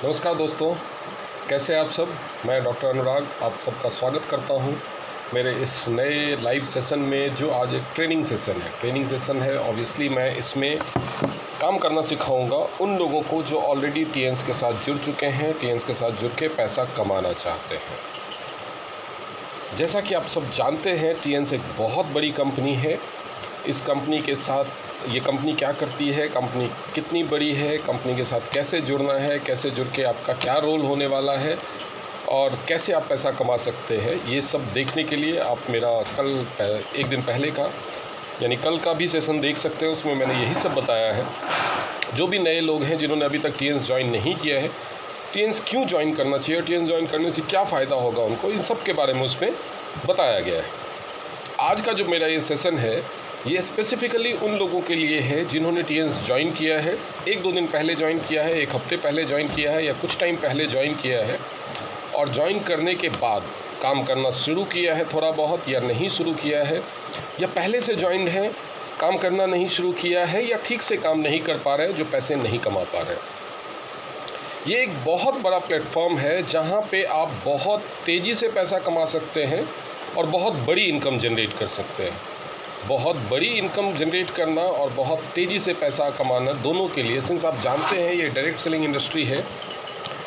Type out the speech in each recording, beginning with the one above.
नमस्कार दोस्तों, कैसे आप सब। मैं डॉक्टर अनुराग आप सबका स्वागत करता हूं मेरे इस नए लाइव सेशन में, जो आज एक ट्रेनिंग सेशन है। ऑब्वियसली मैं इसमें काम करना सिखाऊंगा उन लोगों को जो ऑलरेडी टीएन्स के साथ जुड़ चुके हैं, टीएन्स के साथ जुड़ के पैसा कमाना चाहते हैं। जैसा कि आप सब जानते हैं, टीएन्स एक बहुत बड़ी कंपनी है। इस कंपनी के साथ ये कंपनी क्या करती है, कंपनी कितनी बड़ी है, कंपनी के साथ कैसे जुड़ना है, कैसे जुड़ के आपका क्या रोल होने वाला है और कैसे आप पैसा कमा सकते हैं, ये सब देखने के लिए आप मेरा एक दिन पहले का यानी कल का भी सेशन देख सकते हैं। उसमें मैंने यही सब बताया है। जो भी नए लोग हैं जिन्होंने अभी तक टीएन्स ज्वाइन नहीं किया है, टीएन्स क्यों ज्वाइन करना चाहिए, टीएन्स ज्वाइन करने से क्या फ़ायदा होगा उनको, इन सब के बारे में उसमें बताया गया है। आज का जो मेरा ये सेशन है, ये स्पेसिफ़िकली उन लोगों के लिए है जिन्होंने टीएन्स ज्वाइन किया है, एक दो दिन पहले ज्वाइन किया है, एक हफ्ते पहले ज्वाइन किया है या कुछ टाइम पहले ज्वाइन किया है और ज्वाइन करने के बाद काम करना शुरू किया है थोड़ा बहुत या नहीं शुरू किया है, या पहले से ज्वाइन है, काम करना नहीं शुरू किया है, या ठीक से काम नहीं कर पा रहे, जो पैसे नहीं कमा पा रहे। ये एक बहुत बड़ा प्लेटफॉर्म है जहाँ पे आप बहुत तेज़ी से पैसा कमा सकते हैं और बहुत बड़ी इनकम जनरेट कर सकते हैं। बहुत बड़ी इनकम जनरेट करना और बहुत तेज़ी से पैसा कमाना, दोनों के लिए, सिंस आप जानते हैं ये डायरेक्ट सेलिंग इंडस्ट्री है,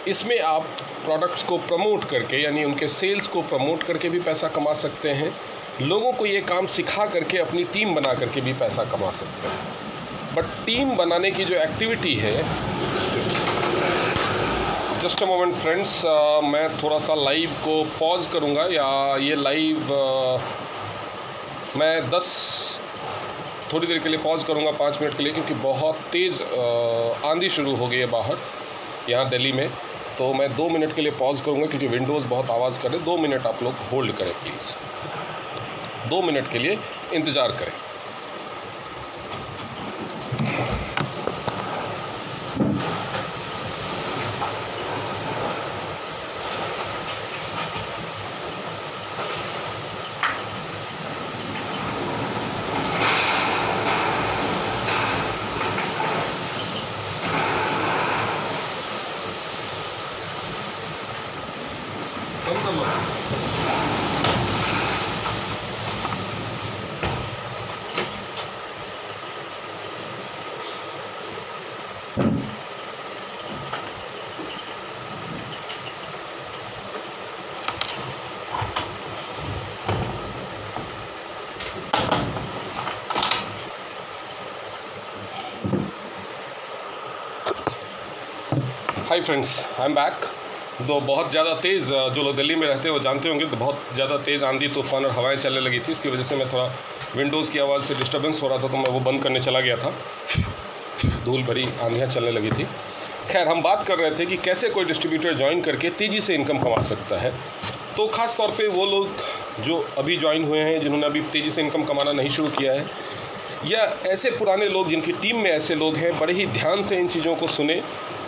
इसमें आप प्रोडक्ट्स को प्रमोट करके यानी उनके सेल्स को प्रमोट करके भी पैसा कमा सकते हैं। लोगों को ये काम सिखा करके अपनी टीम बना करके भी पैसा कमा सकते हैं। बट टीम बनाने की जो एक्टिविटी है, जस्ट अ मोमेंट फ्रेंड्स, मैं थोड़ा सा लाइव को पॉज करूँगा, या ये लाइव मैं थोड़ी देर के लिए पॉज करूँगा, 5 मिनट के लिए, क्योंकि बहुत तेज़ आंधी शुरू हो गई है बाहर यहाँ दिल्ली में। तो मैं 2 मिनट के लिए पॉज करूँगा क्योंकि विंडोज़ बहुत आवाज़ कर रहे। 2 मिनट आप लोग होल्ड करें प्लीज़, 2 मिनट के लिए इंतज़ार करें। Hi friends, I am back. तो बहुत ज़्यादा तेज़, जो लोग दिल्ली में रहते हैं वो जानते होंगे, तो बहुत ज़्यादा तेज़ आंधी तूफान और हवाएं चलने लगी थी। इसकी वजह से मैं थोड़ा विंडोज़ की आवाज़ से डिस्टर्बेंस हो रहा था, तो मैं वो बंद करने चला गया था। धूल भरी आंधियाँ चलने लगी थी। खैर, हम बात कर रहे थे कि कैसे कोई डिस्ट्रीब्यूटर ज्वाइन करके तेज़ी से इनकम कमा सकता है। तो ख़ास तौर पे वो लोग जो अभी ज्वाइन हुए हैं, जिन्होंने अभी तेज़ी से इनकम कमाना नहीं शुरू किया है, या ऐसे पुराने लोग जिनकी टीम में ऐसे लोग हैं, बड़े ही ध्यान से इन चीज़ों को सुने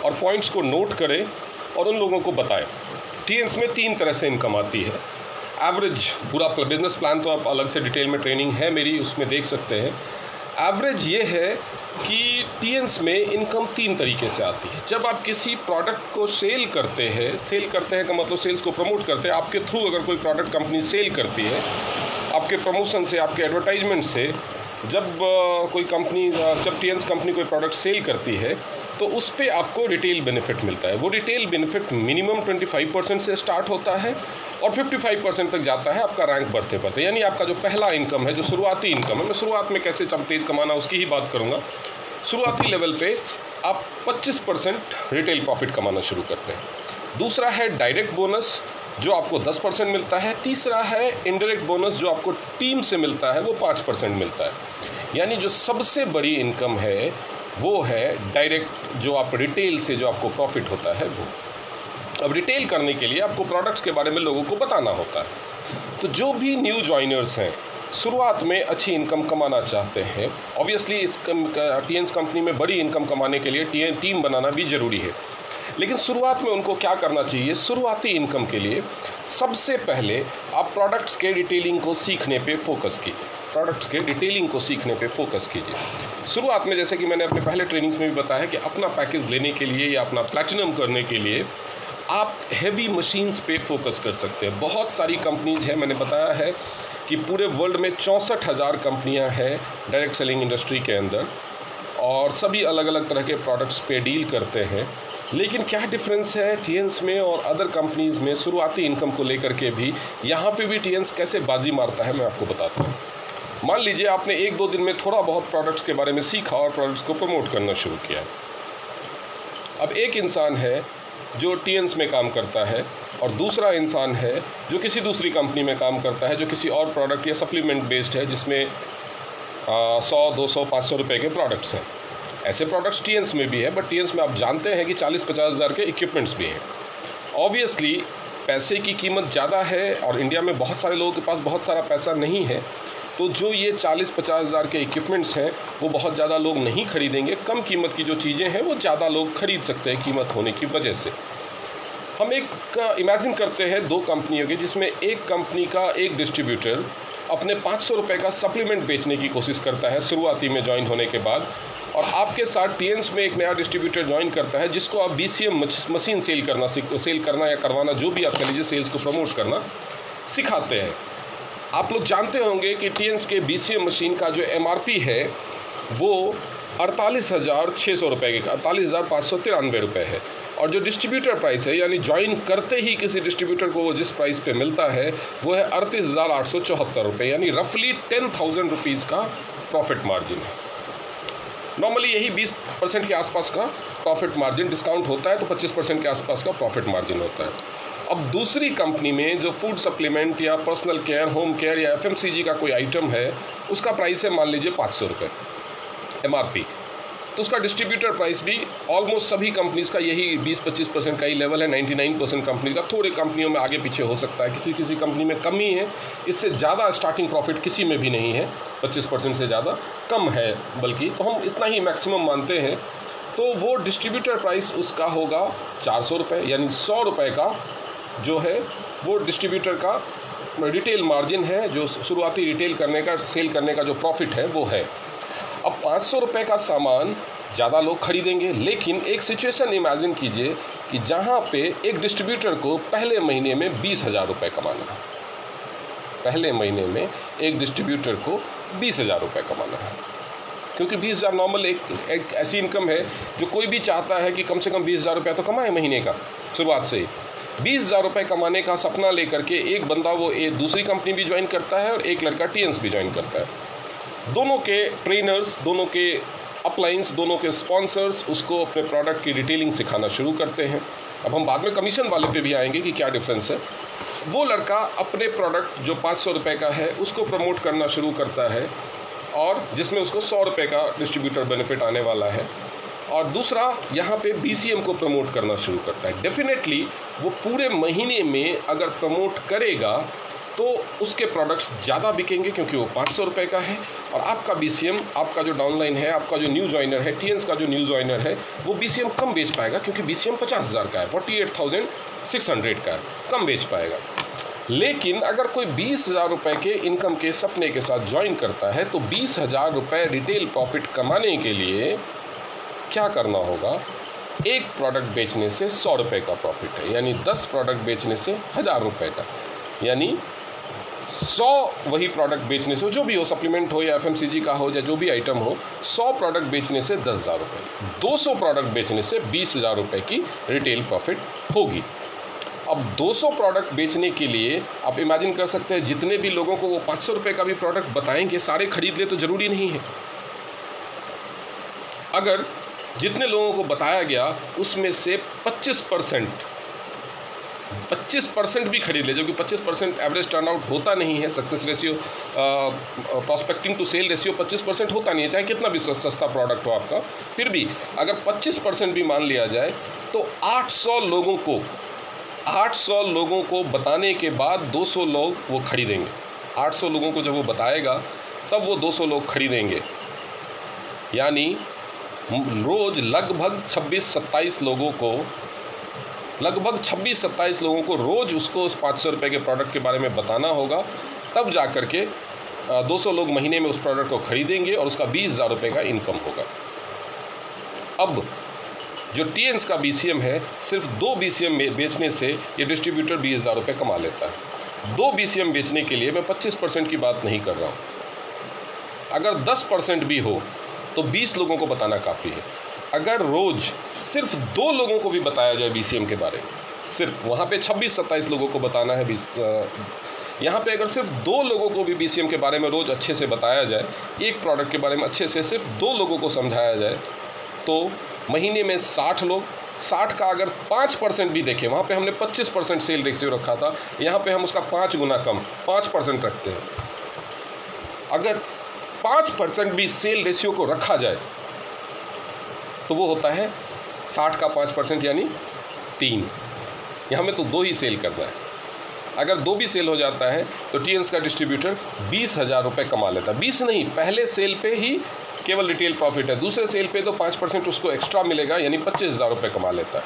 और पॉइंट्स को नोट करें और उन लोगों को बताएं। टीएन्स में 3 तरह से इनकम आती है। एवरेज, पूरा बिजनेस प्लान तो आप अलग से डिटेल में ट्रेनिंग है मेरी, उसमें देख सकते हैं। एवरेज ये है कि टीएन्स में इनकम 3 तरीके से आती है। जब आप किसी प्रोडक्ट को सेल करते हैं का मतलब सेल्स को प्रमोट करते हैं। आपके थ्रू अगर कोई प्रोडक्ट कंपनी सेल करती है, आपके प्रमोशन से, आपके एडवर्टाइजमेंट से, जब टीएन्स कंपनी कोई प्रोडक्ट सेल करती है तो उस पर आपको रिटेल बेनिफिट मिलता है। वो रिटेल बेनिफिट मिनिमम 25% से स्टार्ट होता है और 55% तक जाता है आपका रैंक बढ़ते बढ़ते। यानी आपका जो पहला इनकम है, जो शुरुआती इनकम है, मैं शुरुआत में कैसे तेज कमाना उसकी ही बात करूँगा। शुरुआती लेवल पे आप 25% रिटेल प्रॉफिट कमाना शुरू करते हैं। दूसरा है डायरेक्ट बोनस, जो आपको 10% मिलता है। तीसरा है इनडायरेक्ट बोनस, जो आपको टीम से मिलता है, वो 5% मिलता है। यानी जो सबसे बड़ी इनकम है वो है डायरेक्ट, जो आप रिटेल से जो आपको प्रॉफिट होता है वो। अब रिटेल करने के लिए आपको प्रोडक्ट्स के बारे में लोगों को बताना होता है। तो जो भी न्यू जॉइनर्स हैं, शुरुआत में अच्छी इनकम कमाना चाहते हैं, ऑब्वियसली इस टीएन्स कंपनी में बड़ी इनकम कमाने के लिए टीम बनाना भी ज़रूरी है। लेकिन शुरुआत में उनको क्या करना चाहिए? शुरुआती इनकम के लिए सबसे पहले आप प्रोडक्ट्स के डिटेलिंग को सीखने पे फोकस कीजिए। प्रोडक्ट्स के डिटेलिंग को सीखने पे फोकस कीजिए। शुरुआत में जैसे कि मैंने अपने पहले ट्रेनिंग्स में भी बताया कि अपना पैकेज लेने के लिए या अपना प्लैटिनम करने के लिए आप हैवी मशीन्स पे फोकस कर सकते हैं। बहुत सारी कंपनीज हैं, मैंने बताया है कि पूरे वर्ल्ड में 64,000 कंपनियां हैं डायरेक्ट सेलिंग इंडस्ट्री के अंदर, और सभी अलग अलग तरह के प्रोडक्ट्स पे डील करते हैं। लेकिन क्या डिफरेंस है टीएंस में और अदर कंपनीज़ में शुरुआती इनकम को लेकर के भी? यहाँ पे भी टीएंस कैसे बाजी मारता है मैं आपको बताता हूँ। मान लीजिए आपने 1-2 दिन में थोड़ा बहुत प्रोडक्ट्स के बारे में सीखा और प्रोडक्ट्स को प्रमोट करना शुरू किया। अब एक इंसान है जो टीएंस में काम करता है और दूसरा इंसान है जो किसी दूसरी कंपनी में काम करता है जो किसी और प्रोडक्ट या सप्लीमेंट बेस्ड है जिसमें 100, 200, 500 रुपये के प्रोडक्ट्स हैं। ऐसे प्रोडक्ट्स टीएंस में भी है, बट टीएंस में आप जानते हैं कि 40-50 हज़ार के इक्विपमेंट्स भी हैं। ऑब्वियसली पैसे की कीमत ज़्यादा है और इंडिया में बहुत सारे लोगों के पास बहुत सारा पैसा नहीं है, तो जो ये 40-50 हज़ार के इक्विपमेंट्स हैं वो बहुत ज़्यादा लोग नहीं खरीदेंगे। कम कीमत की जो चीज़ें हैं वो ज़्यादा लोग खरीद सकते हैं कीमत होने की वजह से। हम एक इमेजिन करते हैं 2 कंपनियों के, जिसमें एक कंपनी का एक डिस्ट्रीब्यूटर अपने 500 रुपये का सप्लीमेंट बेचने की कोशिश करता है शुरुआती में ज्वाइन होने के बाद, और आपके साथ टीएंस में एक नया डिस्ट्रीब्यूटर ज्वाइन करता है जिसको आप बीसीएम मशीन सेल करना या करवाना, जो भी आप कह लीजिए, सेल्स को प्रमोट करना सिखाते हैं। आप लोग जानते होंगे कि टीएंस के बीसीएम मशीन का जो एमआरपी है वो 48,600 रुपये के 48,593 रुपये है, और जो डिस्ट्रीब्यूटर प्राइस है यानी ज्वाइन करते ही किसी डिस्ट्रीब्यूटर को वो जिस प्राइस पे मिलता है वो है 38,874 रुपये, यानी रफली 10,000 रुपीज़ का प्रॉफिट मार्जिन है। नॉर्मली यही 20% के आसपास का प्रॉफिट मार्जिन, डिस्काउंट होता है तो 25% के आसपास का प्रॉफिट मार्जिन होता है। अब दूसरी कंपनी में जो फूड सप्लीमेंट या पर्सनल केयर, होम केयर या एफएमसीजी का कोई आइटम है, उसका प्राइस है मान लीजिए 500 रुपये एमआरपी, तो उसका डिस्ट्रीब्यूटर प्राइस भी ऑलमोस्ट सभी कंपनीज़ का यही 20-25% का ही लेवल है। 99% कंपनी का, थोड़े कंपनियों में आगे पीछे हो सकता है, किसी किसी कंपनी में कमी है, इससे ज़्यादा स्टार्टिंग प्रॉफिट किसी में भी नहीं है, 25% से ज़्यादा कम है बल्कि, तो हम इतना ही मैक्सिमम मानते हैं। तो वो डिस्ट्रीब्यूटर प्राइस उसका होगा 400 रुपये, यानी 100 रुपये का जो है वो डिस्ट्रीब्यूटर का रिटेल मार्जिन है, जो शुरुआती रिटेल करने का, सेल करने का जो प्रॉफिट है वो है। अब 500 रुपये का सामान ज़्यादा लोग खरीदेंगे, लेकिन एक सिचुएशन इमेजिन कीजिए कि जहाँ पे एक डिस्ट्रीब्यूटर को पहले महीने में 20,000 रुपये कमाना है। पहले महीने में एक डिस्ट्रीब्यूटर को 20,000 रुपये कमाना है, क्योंकि 20,000 नॉर्मल एक ऐसी इनकम है जो कोई भी चाहता है कि कम से कम 20,000 रुपये तो कमाए महीने का शुरुआत से ही। 20,000 रुपये कमाने का सपना लेकर के एक बंदा वो एक दूसरी कंपनी भी ज्वाइन करता है और एक लड़का टीएंस भी ज्वाइन करता है। दोनों के ट्रेनर्स, दोनों के अपलाइंस, दोनों के स्पॉन्सर्स उसको अपने प्रोडक्ट की डिटेलिंग सिखाना शुरू करते हैं। अब हम बाद में कमीशन वाले पे भी आएंगे कि क्या डिफरेंस है। वो लड़का अपने प्रोडक्ट जो 500 रुपये का है उसको प्रमोट करना शुरू करता है, और जिसमें उसको 100 रुपये का डिस्ट्रीब्यूटर बेनिफिट आने वाला है, और दूसरा यहाँ पे बीसीएम को प्रमोट करना शुरू करता है। डेफिनेटली वो पूरे महीने में अगर प्रमोट करेगा तो उसके प्रोडक्ट्स ज़्यादा बिकेंगे, क्योंकि वो 500 रुपये का है, और आपका बीसीएम, आपका जो डाउनलाइन है, आपका जो न्यू ज्वाइनर है, टीएंस का जो न्यू ज्वाइनर है, वो बीसीएम कम बेच पाएगा, क्योंकि बीसीएम 50,000 का है, 48,600 का है, कम बेच पाएगा। लेकिन अगर कोई 20,000 रुपये के इनकम के सपने के साथ ज्वाइन करता है तो 20,000 रुपये रिटेल प्रॉफिट कमाने के लिए क्या करना होगा? एक प्रोडक्ट बेचने से 100 रुपये का प्रॉफिट है, यानी 10 प्रोडक्ट बेचने से 1,000 रुपये का, यानी 100 वही प्रोडक्ट बेचने से, जो भी हो, सप्लीमेंट हो या एफएमसीजी का हो या जो भी आइटम हो, 100 प्रोडक्ट बेचने से 10,000 रुपये, 200 प्रोडक्ट बेचने से 20,000 रुपये की रिटेल प्रॉफिट होगी। अब 200 प्रोडक्ट बेचने के लिए आप इमेजिन कर सकते हैं जितने भी लोगों को वो 500 रुपये का भी प्रोडक्ट बताएंगे सारे खरीद ले तो ज़रूरी नहीं है। अगर जितने लोगों को बताया गया उसमें से 25% भी खरीद ले, जो कि 25% एवरेज टर्नआउट होता नहीं है, success ratio, prospecting to sale ratio 25% होता नहीं है, चाहे कितना भी सस्ता प्रोडक्ट हो आपका, फिर भी अगर 25% भी मान लिया जाए तो 800 लोगों को बताने के बाद 200 लोग वो खरीदेंगे। 800 लोगों को जब वो बताएगा तब वो 200 लोग खरीदेंगे, यानी रोज़ लगभग 26-27 लोगों को रोज़ उसको उस 500 रुपये के प्रोडक्ट के बारे में बताना होगा, तब जा कर के 200 लोग महीने में उस प्रोडक्ट को खरीदेंगे और उसका 20,000 रुपये का इनकम होगा। अब जो टीएंस का बीसीएम है, सिर्फ 2 बीसीएम बेचने से ये डिस्ट्रीब्यूटर 20,000 रुपये कमा लेता है। 2 बीसीएम बेचने के लिए मैं 25% की बात नहीं कर रहा हूँ। अगर 10% भी हो तो 20 लोगों को बताना काफ़ी है। अगर रोज़ सिर्फ 2 लोगों को भी बताया जाए बीसीएम के बारे में, सिर्फ वहाँ पे 26-27 लोगों को बताना है, यहाँ पे अगर सिर्फ 2 लोगों को भी बीसीएम के बारे में रोज़ अच्छे से बताया जाए, एक प्रोडक्ट के बारे में अच्छे से सिर्फ 2 लोगों को समझाया जाए, तो महीने में 60 लोग, 60 का अगर 5% भी देखें, वहाँ पे हमने 25% सेल रेशियो रखा था, यहाँ पे हम उसका 5 गुना कम 5% रखते हैं। अगर 5% भी सेल रेशियो को रखा जाए तो वो होता है 60 का 5% यानी 3। यहाँ में तो 2 ही सेल करना है। अगर 2 भी सेल हो जाता है तो टीएंस का डिस्ट्रीब्यूटर 20,000 रुपये कमा लेता है। 20 नहीं, पहले सेल पे ही केवल रिटेल प्रॉफिट है, दूसरे सेल पे तो 5% उसको एक्स्ट्रा मिलेगा, यानी 25,000 रुपये कमा लेता है।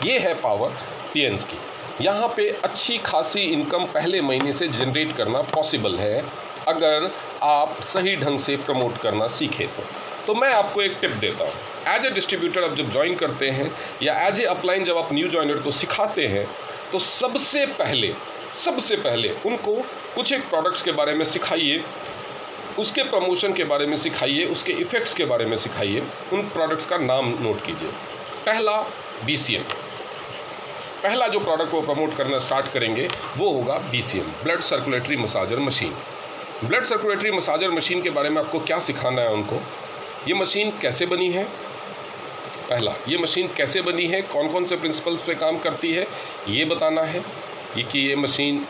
ये है पावर टीएंस की। यहाँ पे अच्छी खासी इनकम पहले महीने से जनरेट करना पॉसिबल है अगर आप सही ढंग से प्रमोट करना सीखें तो मैं आपको एक टिप देता हूँ। एज ए डिस्ट्रीब्यूटर आप जब ज्वाइन करते हैं या एज ए अपलाइन जब आप न्यू ज्वाइनर को सिखाते हैं, तो सबसे पहले उनको कुछ एक प्रोडक्ट्स के बारे में सिखाइए, उसके प्रमोशन के बारे में सिखाइए, उसके इफ़ेक्ट्स के बारे में सिखाइए, उन प्रोडक्ट्स का नाम नोट कीजिए। पहला बीसीएम, पहला जो प्रोडक्ट वो प्रमोट करना स्टार्ट करेंगे वो होगा BCM, blood circulatory massager machine. Blood circulatory massager machine के बारे में आपको क्या सिखाना है उनको, ये मशीन कैसे बनी है, पहला ये मशीन कैसे बनी है, कौन कौन से प्रिंसिपल्स पे काम करती है ये बताना है। ये कि ये मशीन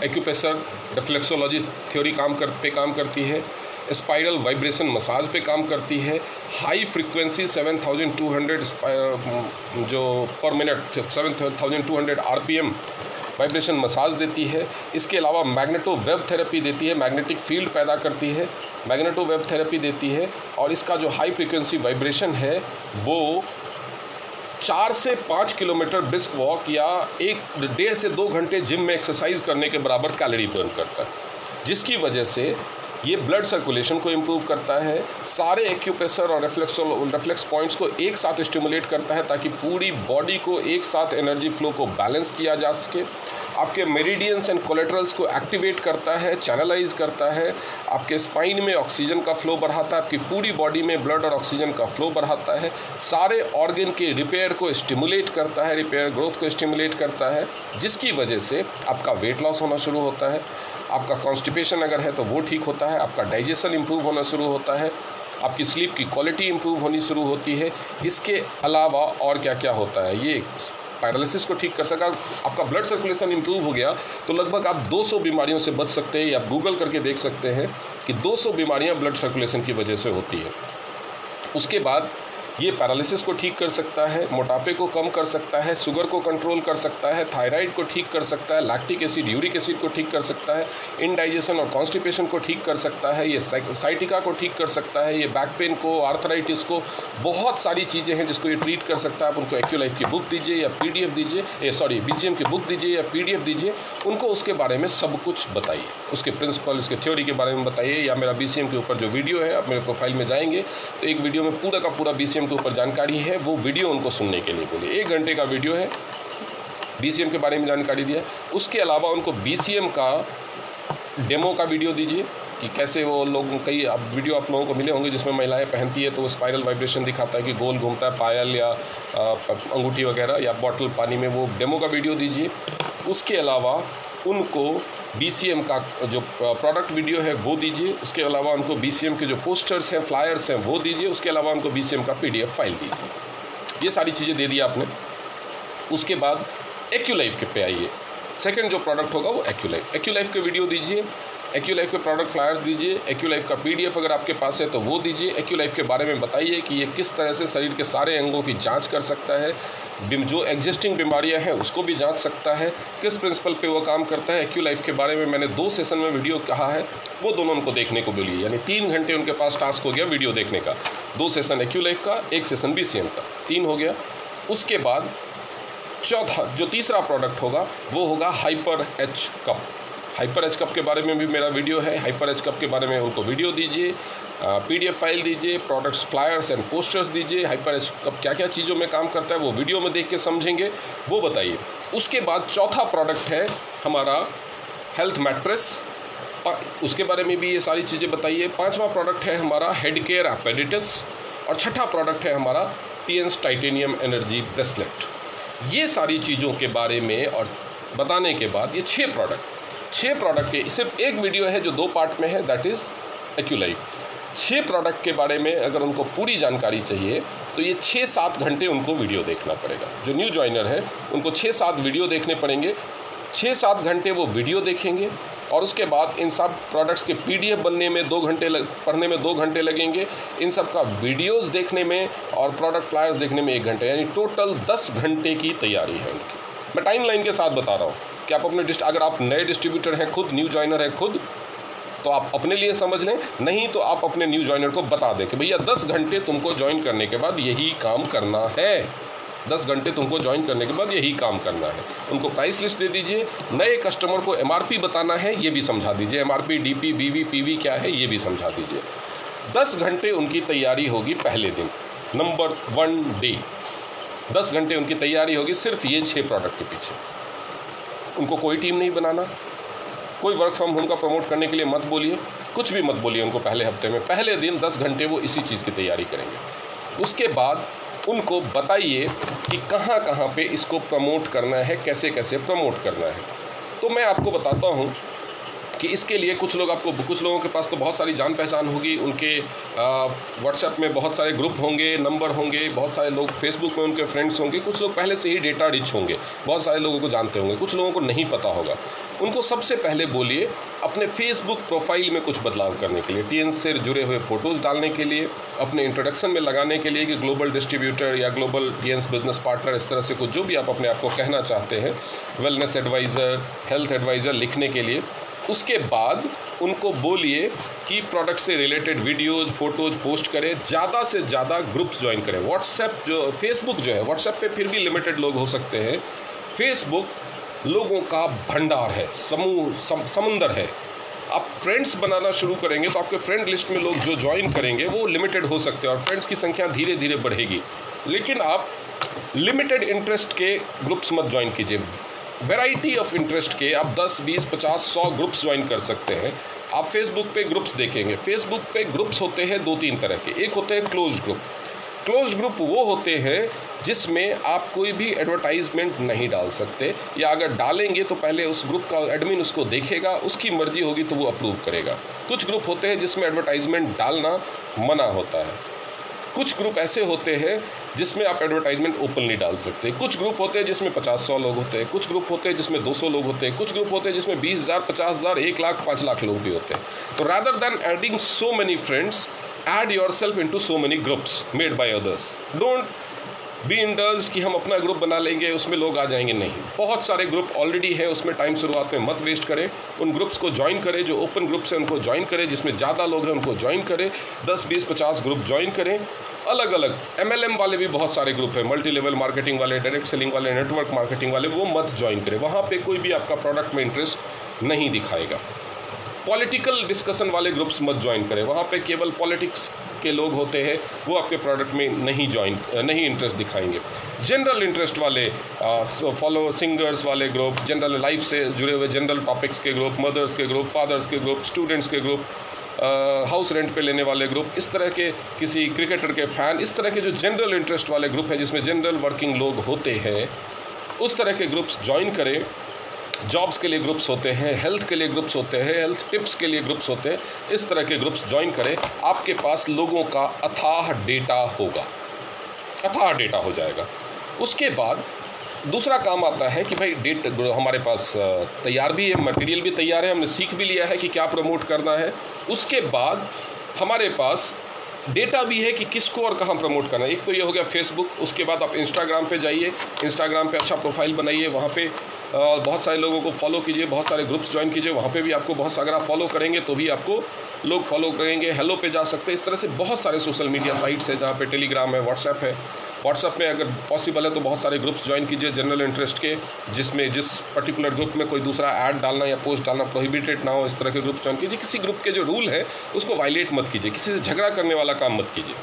एक्यूप्रेशर रिफ्लेक्सोलॉजी थ्योरी पे काम करती है, स्पाइरल वाइब्रेशन मसाज पे काम करती है, हाई फ्रीक्वेंसी 7200 जो पर मिनट 7200 आरपीएम वाइब्रेशन मसाज देती है। इसके अलावा मैग्नेटो वेव थेरेपी देती है, मैग्नेटिक फील्ड पैदा करती है, मैग्नेटो वेव थेरेपी देती है। और इसका जो हाई फ्रीक्वेंसी वाइब्रेशन है वो 4 से 5 किलोमीटर ब्रिस्क वॉक या 1.5 से 2 घंटे जिम में एक्सरसाइज करने के बराबर कैलोरी बर्न करता है, जिसकी वजह से ये ब्लड सर्कुलेशन को इम्प्रूव करता है, सारे एक्यूप्रेशर और रिफ्लेक्स पॉइंट्स को एक साथ स्टिमुलेट करता है ताकि पूरी बॉडी को एक साथ एनर्जी फ्लो को बैलेंस किया जा सके, आपके मेरिडियंस एंड कोलेटरल्स को एक्टिवेट करता है, चैनलाइज करता है, आपके स्पाइन में ऑक्सीजन का फ्लो बढ़ाता है, आपकी पूरी बॉडी में ब्लड और ऑक्सीजन का फ्लो बढ़ाता है, सारे ऑर्गन के रिपेयर को स्टिमुलेट करता है, रिपेयर ग्रोथ को स्टिमुलेट करता है, जिसकी वजह से आपका वेट लॉस होना शुरू होता है, आपका कॉन्स्टिपेशन अगर है तो वो ठीक होता है, आपका डाइजेशन इंप्रूव होना शुरू होता है, आपकी स्लीप की क्वालिटी इंप्रूव होनी शुरू होती है। इसके अलावा और क्या क्या होता है, ये पैरालिसिस को ठीक कर सका, आपका ब्लड सर्कुलेशन इंप्रूव हो गया तो लगभग आप 200 बीमारियों से बच सकते हैं। या आप गूगल करके देख सकते हैं कि 200 बीमारियां ब्लड सर्कुलेशन की वजह से होती है। उसके बाद ये पैरालिसिस को ठीक कर सकता है, मोटापे को कम कर सकता है, शुगर को कंट्रोल कर सकता है, थायराइड को ठीक कर सकता है, लैक्टिक एसिड यूरिक एसिड को ठीक कर सकता है, इनडाइजेशन और कॉन्स्टिपेशन को ठीक कर सकता है, ये साइटिका को ठीक कर सकता है, ये बैक पेन को, आर्थराइटिस को, बहुत सारी चीज़ें हैं जिसको ये ट्रीट कर सकता है। आप उनको एक्यूलाइफ की बुक दीजिए या पीडीएफ दीजिए, बीसीएम की बुक दीजिए या पीडीएफ दीजिए, उनको उसके बारे में सब कुछ बताइए, उसके प्रिंसिपल, उसके थ्योरी के बारे में बताइए। या मेरा बीसीएम के ऊपर जो वीडियो है, आप मेरे प्रोफाइल में जाएंगे तो एक वीडियो में पूरा का पूरा बीसीएम के ऊपर जानकारी है, वो वीडियो उनको सुनने के लिए बोलिए। 1 घंटे का वीडियो है, बीसीएम के बारे में जानकारी दिया। उसके अलावा उनको बीसीएम का डेमो का वीडियो दीजिए कि कैसे वो लोग, कई वीडियो आप लोगों को मिले होंगे जिसमें महिलाएं पहनती है तो वो स्पाइरल वाइब्रेशन दिखाता है कि गोल घूमता है पायल या अंगूठी वगैरह या बॉटल पानी में, वो डेमो का वीडियो दीजिए। उसके अलावा उनको बीसीएम का जो प्रोडक्ट वीडियो है वो दीजिए। उसके अलावा उनको बीसीएम के जो पोस्टर्स हैं, फ्लायर्स हैं वो दीजिए। उसके अलावा उनको बीसीएम का पीडीएफ फाइल दीजिए। ये सारी चीज़ें दे दी आपने। उसके बाद एक्यूलाइफ के पे आइए। सेकंड जो प्रोडक्ट होगा वो एक्यूलाइफ के वीडियो दीजिए, एक्यूलाइफ के प्रोडक्ट फ्लायर्स दीजिए, एक्यूलाइफ का पीडीएफ अगर आपके पास है तो वो दीजिए। एक्यूलाइफ के बारे में बताइए कि ये किस तरह से शरीर के सारे अंगों की जांच कर सकता है, जो एग्जिस्टिंग बीमारियां हैं उसको भी जांच सकता है, किस प्रिंसिपल पे वो काम करता है। एक्यूलाइफ के बारे में मैंने 2 सेशन में वीडियो कहा है, वो दोनों उनको देखने को बोलिए। यानी 3 घंटे उनके पास टास्क हो गया वीडियो देखने का। 2 सेशन एक्यूलाइफ का, 1 सेशन बीसीएम का, 3 हो गया। उसके बाद चौथा जो तीसरा प्रोडक्ट होगा वो होगा hyper H cup. Hyper H cup के बारे में भी मेरा वीडियो है, हाइपर एच कप के बारे में उनको वीडियो दीजिए, PDF फाइल दीजिए, प्रोडक्ट्स फ्लायर्स एंड पोस्टर्स दीजिए, हाइपर एच कप क्या क्या चीज़ों में काम करता है वो वीडियो में देख के समझेंगे, वो बताइए। उसके बाद चौथा प्रोडक्ट है हमारा हेल्थ मैट्रेस, उसके बारे में भी ये सारी चीज़ें बताइए। पांचवा प्रोडक्ट है हमारा हेड केयर एपेडिटिस, और छठा प्रोडक्ट है हमारा TNS टाइटेनियम एनर्जी ब्रेसलेट। ये सारी चीज़ों के बारे में और बताने के बाद ये 6 प्रोडक्ट के सिर्फ एक वीडियो है जो 2 पार्ट में है, दैट इज़ एक्यूलाइफ। 6 प्रोडक्ट के बारे में अगर उनको पूरी जानकारी चाहिए तो ये 6-7 घंटे उनको वीडियो देखना पड़ेगा। जो न्यू ज्वाइनर है उनको 6-7 वीडियो देखने पड़ेंगे, 6-7 घंटे वो वीडियो देखेंगे, और उसके बाद इन सब प्रोडक्ट्स के PDF बनने में 2 घंटे पढ़ने में 2 घंटे लगेंगे, इन सब का वीडियोस देखने में और प्रोडक्ट फ्लायर्स देखने में 1 घंटे, यानी टोटल 10 घंटे की तैयारी है उनकी। मैं टाइमलाइन के साथ बता रहा हूँ कि आप अपने अगर आप नए डिस्ट्रीब्यूटर हैं, खुद न्यू ज्वाइनर है खुद, तो आप अपने लिए समझ लें, नहीं तो आप अपने न्यू ज्वाइनर को बता दें कि भैया 10 घंटे तुमको ज्वाइन करने के बाद यही काम करना है, 10 घंटे तुमको ज्वाइन करने के बाद यही काम करना है। उनको प्राइस लिस्ट दे दीजिए, नए कस्टमर को MRP बताना है ये भी समझा दीजिए, MRP DP BV PV क्या है ये भी समझा दीजिए। 10 घंटे उनकी तैयारी होगी पहले दिन, नंबर 1 डे 10 घंटे उनकी तैयारी होगी सिर्फ ये 6 प्रोडक्ट के पीछे। उनको कोई टीम नहीं बनाना, कोई वर्क फ्रॉम होम का प्रमोट करने के लिए मत बोलिए, कुछ भी मत बोलिए उनको पहले हफ्ते में। पहले दिन 10 घंटे वो इसी चीज़ की तैयारी करेंगे। उसके बाद उनको बताइए कि कहाँ कहाँ पे इसको प्रमोट करना है, कैसे कैसे प्रमोट करना है। तो मैं आपको बताता हूँ कि इसके लिए कुछ लोगों के पास तो बहुत सारी जान पहचान होगी, उनके व्हाट्सएप में बहुत सारे ग्रुप होंगे, नंबर होंगे, बहुत सारे लोग फेसबुक में उनके फ्रेंड्स होंगे, कुछ लोग पहले से ही डेटा रिच होंगे, बहुत सारे लोगों को जानते होंगे, कुछ लोगों को नहीं पता होगा। उनको सबसे पहले बोलिए अपने फेसबुक प्रोफाइल में कुछ बदलाव करने के लिए, TNS से जुड़े हुए फ़ोटोज़ डालने के लिए, अपने इंट्रोडक्शन में लगाने के लिए कि ग्लोबल डिस्ट्रीब्यूटर या ग्लोबल TNS बिजनेस पार्टनर, इस तरह से कुछ जो भी आप अपने आप को कहना चाहते हैं, वेलनेस एडवाइज़र, हेल्थ एडवाइज़र लिखने के लिए। उसके बाद उनको बोलिए कि प्रोडक्ट से रिलेटेड वीडियोज़ फ़ोटोज़ पोस्ट करें, ज़्यादा से ज़्यादा ग्रुप्स ज्वाइन करें। फेसबुक जो है, व्हाट्सएप पे फिर भी लिमिटेड लोग हो सकते हैं, फेसबुक लोगों का भंडार है, समुंदर है। आप फ्रेंड्स बनाना शुरू करेंगे तो आपके फ्रेंड लिस्ट में लोग जो ज्वाइन करेंगे वो लिमिटेड हो सकते हैं और फ्रेंड्स की संख्या धीरे धीरे बढ़ेगी। लेकिन आप लिमिटेड इंटरेस्ट के ग्रुप्स मत ज्वाइन कीजिए, वैरायटी ऑफ इंटरेस्ट के आप 10, 20, 50, 100 ग्रुप्स ज्वाइन कर सकते हैं। आप फेसबुक पे ग्रुप्स देखेंगे, फेसबुक पे ग्रुप्स होते हैं 2-3 तरह के। एक होते हैं क्लोज्ड ग्रुप। क्लोज्ड ग्रुप वो होते हैं जिसमें आप कोई भी एडवर्टाइजमेंट नहीं डाल सकते, या अगर डालेंगे तो पहले उस ग्रुप का एडमिन उसको देखेगा, उसकी मर्जी होगी तो वो अप्रूव करेगा। कुछ ग्रुप होते हैं जिसमें एडवर्टाइजमेंट डालना मना होता है। कुछ ग्रुप ऐसे होते हैं जिसमें आप एडवर्टाइजमेंट ओपनली डाल सकते हैं। कुछ ग्रुप होते हैं जिसमें 50-100 लोग होते हैं, कुछ ग्रुप होते हैं जिसमें 200 लोग होते हैं, कुछ ग्रुप होते हैं जिसमें 20,000, 50,000, 1 लाख, 5 लाख लोग भी होते हैं। तो rather than adding so many friends, add yourself into so many groups made by others. Don't be indulged कि हम अपना ग्रुप बना लेंगे उसमें लोग आ जाएंगे, नहीं। बहुत सारे ग्रुप ऑलरेडी है, उसमें टाइम शुरुआत में मत वेस्ट करें। उन ग्रुप्स को ज्वाइन करें, जो ओपन ग्रुप्स हैं उनको ज्वाइन करें, जिसमें ज़्यादा लोग हैं उनको ज्वाइन करें। 10, 20, 50 ग्रुप ज्वाइन करें। अलग अलग MLM वाले भी बहुत सारे ग्रुप हैं, मल्टी लेवल मार्केटिंग वाले, डायरेक्ट सेलिंग वाले, नेटवर्क मार्केटिंग वाले, वो मत ज्वाइन करें। वहाँ पर कोई भी आपका प्रोडक्ट में इंटरेस्ट नहीं दिखाएगा। पॉलिटिकल डिस्कशन वाले ग्रुप्स मत ज्वाइन करें, वहाँ पे केवल पॉलिटिक्स के लोग होते हैं, वो आपके प्रोडक्ट में नहीं इंटरेस्ट दिखाएंगे। जनरल इंटरेस्ट वाले फॉलो सिंगर्स वाले ग्रुप, जनरल लाइफ से जुड़े हुए जनरल टॉपिक्स के ग्रुप, मदर्स के ग्रुप, फादर्स के ग्रुप, स्टूडेंट्स के ग्रुप, हाउस रेंट पे लेने वाले ग्रुप, इस तरह के किसी क्रिकेटर के फ़ैन, इस तरह के जो जनरल इंटरेस्ट वाले ग्रुप है जिसमें जनरल वर्किंग लोग होते हैं, उस तरह के ग्रुप्स ज्वाइन करें। जॉब्स के लिए ग्रुप्स होते हैं, हेल्थ के लिए ग्रुप्स होते हैं, हेल्थ टिप्स के लिए ग्रुप्स होते हैं, इस तरह के ग्रुप्स ज्वाइन करें। आपके पास लोगों का अथाह डेटा होगा, अथाह डेटा हो जाएगा। उसके बाद दूसरा काम आता है कि भाई हमारे पास तैयार भी है, मटेरियल भी तैयार है, हमने सीख भी लिया है कि क्या प्रमोट करना है। उसके बाद हमारे पास डेटा भी है कि किसको और कहाँ प्रमोट करना है। एक तो ये हो गया फेसबुक। उसके बाद आप इंस्टाग्राम पे जाइए, इंस्टाग्राम पे अच्छा प्रोफाइल बनाइए, वहाँ पे बहुत सारे लोगों को फॉलो कीजिए, बहुत सारे ग्रुप्स ज्वाइन कीजिए, वहाँ पे भी आपको अगर आप फॉलो करेंगे तो भी आपको लोग फॉलो करेंगे। हेलो पे जा सकते हैं। इस तरह से बहुत सारे सोशल मीडिया साइट्स हैं जहाँ पे टेलीग्राम है, व्हाट्सएप है, व्हाट्सएप में अगर पॉसिबल है तो बहुत सारे ग्रुप्स ज्वाइन कीजिए जनरल इंटरेस्ट के, जिसमें जिस पर्टिकुलर ग्रुप में कोई दूसरा ऐड डालना या पोस्ट डालना प्रोहिबिटेड ना हो, इस तरह के ग्रुप ज्वाइन कीजिए। किसी ग्रुप के जो रूल है उसको वायलेट मत कीजिए, किसी से झगड़ा करने वाला काम मत कीजिए।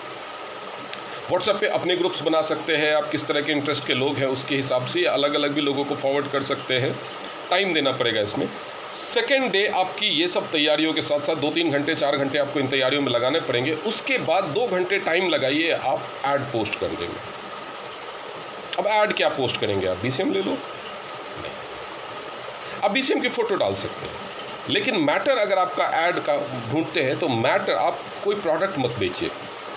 व्हाट्सएप पे अपने ग्रुप्स बना सकते हैं, आप किस तरह के इंटरेस्ट के लोग हैं उसके हिसाब से अलग अलग भी लोगों को फॉरवर्ड कर सकते हैं। टाइम देना पड़ेगा इसमें। सेकेंड डे आपकी ये सब तैयारियों के साथ साथ 2-3 घंटे 4 घंटे आपको इन तैयारियों में लगाने पड़ेंगे। उसके बाद 2 घंटे टाइम लगाइए आप ऐड पोस्ट करने में। अब ऐड क्या पोस्ट करेंगे आप? BCM ले लो? नहीं, आप BCM की फ़ोटो डाल सकते हैं, लेकिन मैटर अगर आपका ऐड का ढूंढते हैं तो मैटर आप कोई प्रोडक्ट मत बेचिए।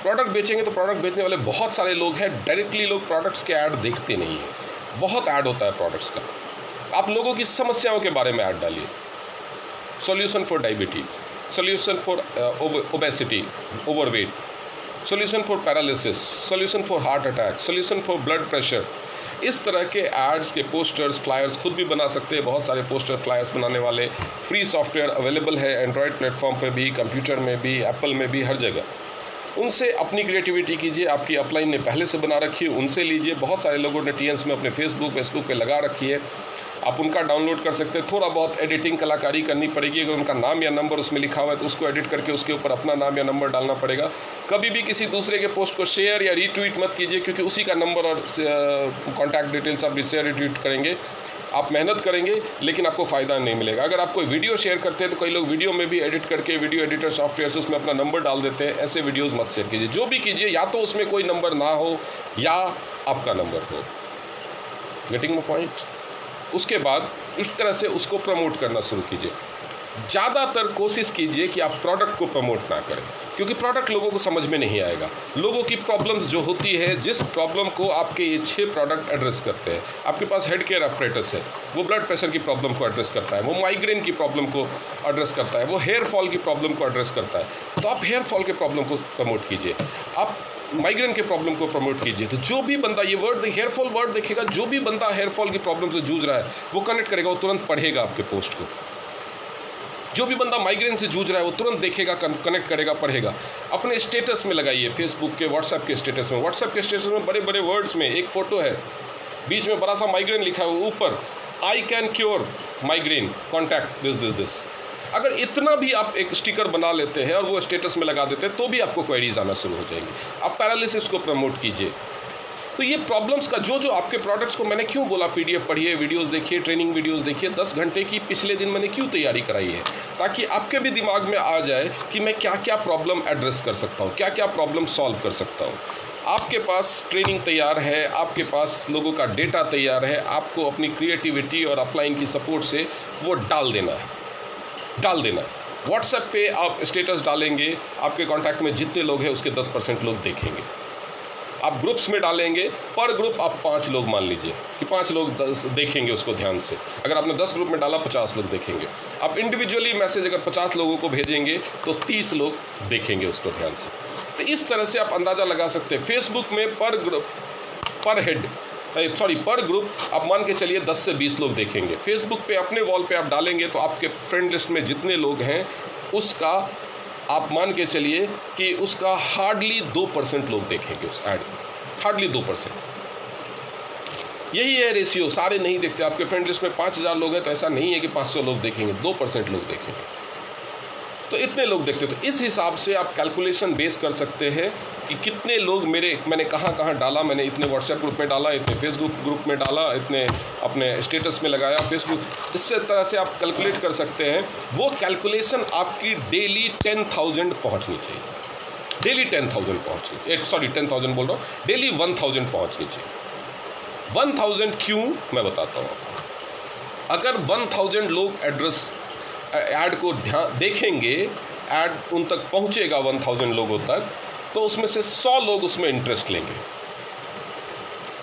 प्रोडक्ट बेचेंगे तो प्रोडक्ट बेचने वाले बहुत सारे लोग हैं, डायरेक्टली लोग प्रोडक्ट्स के ऐड देखते नहीं हैं। बहुत ऐड होता है प्रोडक्ट्स का। आप लोगों की समस्याओं के बारे में ऐड डालिए। Solution for diabetes, solution for obesity, overweight, solution for paralysis, solution for heart attack, solution for blood pressure. इस तरह के एड्स के पोस्टर्स, फ्लायर्स खुद भी बना सकते हैं। बहुत सारे पोस्टर फ्लायर्स बनाने वाले फ्री सॉफ्टवेयर अवेलेबल है एंड्रॉयड प्लेटफॉर्म पर भी, कंप्यूटर में भी, एप्पल में भी, हर जगह। उनसे अपनी क्रिएटिविटी कीजिए। आपकी अपलाइन ने पहले से बना रखी है, उनसे लीजिए। बहुत सारे लोगों ने TNS में अपने फेसबुक पे लगा रखी है, आप उनका डाउनलोड कर सकते हैं। थोड़ा बहुत एडिटिंग कलाकारी करनी पड़ेगी। अगर उनका नाम या नंबर उसमें लिखा हुआ है तो उसको एडिट करके उसके ऊपर अपना नाम या नंबर डालना पड़ेगा। कभी भी किसी दूसरे के पोस्ट को शेयर या रीट्वीट मत कीजिए, क्योंकि उसी का नंबर और कॉन्टैक्ट डिटेल्स आप शेयर रीट्वीट करेंगे। आप मेहनत करेंगे लेकिन आपको फ़ायदा नहीं मिलेगा। अगर आप कोई वीडियो शेयर करते हैं तो कई लोग वीडियो में भी एडिट करके वीडियो एडिटर सॉफ्टवेयर से उसमें अपना नंबर डाल देते हैं। ऐसे वीडियोस मत शेयर कीजिए। जो भी कीजिए या तो उसमें कोई नंबर ना हो या आपका नंबर हो। Getting my point? उसके बाद इस तरह से उसको प्रमोट करना शुरू कीजिए। ज़्यादातर कोशिश कीजिए कि आप प्रोडक्ट को प्रमोट ना करें, क्योंकि प्रोडक्ट लोगों को समझ में नहीं आएगा। लोगों की प्रॉब्लम्स जो होती है, जिस प्रॉब्लम को आपके ये 6 प्रोडक्ट एड्रेस करते हैं। आपके पास हेड केयर अपरेटस है, वो ब्लड प्रेशर की प्रॉब्लम को एड्रेस करता है, वो माइग्रेन की प्रॉब्लम को एड्रेस करता है, वो हेयर फॉल की प्रॉब्लम को एड्रेस करता है। तो आप हेयर फॉल के प्रॉब्लम को प्रमोट कीजिए, आप माइग्रेन के प्रॉब्लम को प्रमोट कीजिए। तो जो भी बंदा ये वर्ड हेयर फॉल वर्ड देखेगा, जो भी बंदा हेयर फॉल की प्रॉब्लम से जूझ रहा है वो कनेक्ट करेगा, वो तुरंत पढ़ेगा आपके पोस्ट को। जो भी बंदा माइग्रेन से जूझ रहा है वो तुरंत देखेगा, कनेक्ट करेगा, पढ़ेगा। अपने स्टेटस में लगाइए, फेसबुक के, व्हाट्सएप के स्टेटस में। व्हाट्सएप के स्टेटस में बड़े बड़े वर्ड्स में एक फ़ोटो है, बीच में बड़ा सा माइग्रेन लिखा है, ऊपर I can cure migraine, contact this. अगर इतना भी आप एक स्टिकर बना लेते हैं और वो स्टेटस में लगा देते हैं तो भी आपको क्वेरीज आना शुरू हो जाएंगी। आप पैरालिसिस को प्रमोट कीजिए। तो ये प्रॉब्लम्स का जो आपके प्रोडक्ट्स को मैंने क्यों बोला PDF पढ़िए, वीडियोस देखिए, ट्रेनिंग वीडियोस देखिए। 10 घंटे की पिछले दिन मैंने क्यों तैयारी कराई है, ताकि आपके भी दिमाग में आ जाए कि मैं क्या क्या प्रॉब्लम एड्रेस कर सकता हूँ, क्या क्या प्रॉब्लम सॉल्व कर सकता हूँ। आपके पास ट्रेनिंग तैयार है, आपके पास लोगों का डेटा तैयार है, आपको अपनी क्रिएटिविटी और अपलाइन की सपोर्ट से वो डाल देना है। व्हाट्सएप पे आप स्टेटस डालेंगे, आपके कॉन्टैक्ट में जितने लोग हैं उसके 10% लोग देखेंगे। आप ग्रुप्स में डालेंगे, पर ग्रुप आप 5 लोग मान लीजिए कि 5 लोग देखेंगे उसको ध्यान से। अगर आपने 10 ग्रुप में डाला 50 लोग देखेंगे। आप इंडिविजुअली मैसेज अगर 50 लोगों को भेजेंगे तो 30 लोग देखेंगे उसको ध्यान से। तो इस तरह से आप अंदाज़ा लगा सकते हैं। फेसबुक में पर ग्रुप आप मान के चलिए 10 से 20 लोग देखेंगे। फेसबुक पे अपने वॉल पे आप डालेंगे तो आपके फ्रेंड लिस्ट में जितने लोग हैं उसका आप मान के चलिए कि उसका हार्डली 2% लोग देखेंगे उस ऐड को, हार्डली 2%। यही है रेशियो। सारे नहीं देखते। आपके फ्रेंड लिस्ट में 5000 लोग हैं तो ऐसा नहीं है कि 500 लोग देखेंगे, 2% लोग देखेंगे। तो इतने लोग देखते। तो इस हिसाब से आप कैलकुलेशन बेस कर सकते हैं कि कितने लोग मैंने कहाँ डाला, मैंने इतने व्हाट्सएप ग्रुप में डाला, इतने फेसबुक ग्रुप में डाला, इतने अपने स्टेटस में लगाया फेसबुक। इससे तरह से आप कैलकुलेट कर सकते हैं। वो कैलकुलेशन आपकी डेली 10,000 पहुँचनी चाहिए। डेली 10,000 पहुँचनी चाहिए, 10,000 बोल रहा हूँ, डेली 1,000 पहुँचनी चाहिए। 1,000 क्यों, मैं बताता हूँ आपको। अगर 1,000 लोग ऐड को देखेंगे, ऐड उन तक पहुंचेगा 1,000 लोगों तक, तो उसमें से 100 लोग उसमें इंटरेस्ट लेंगे।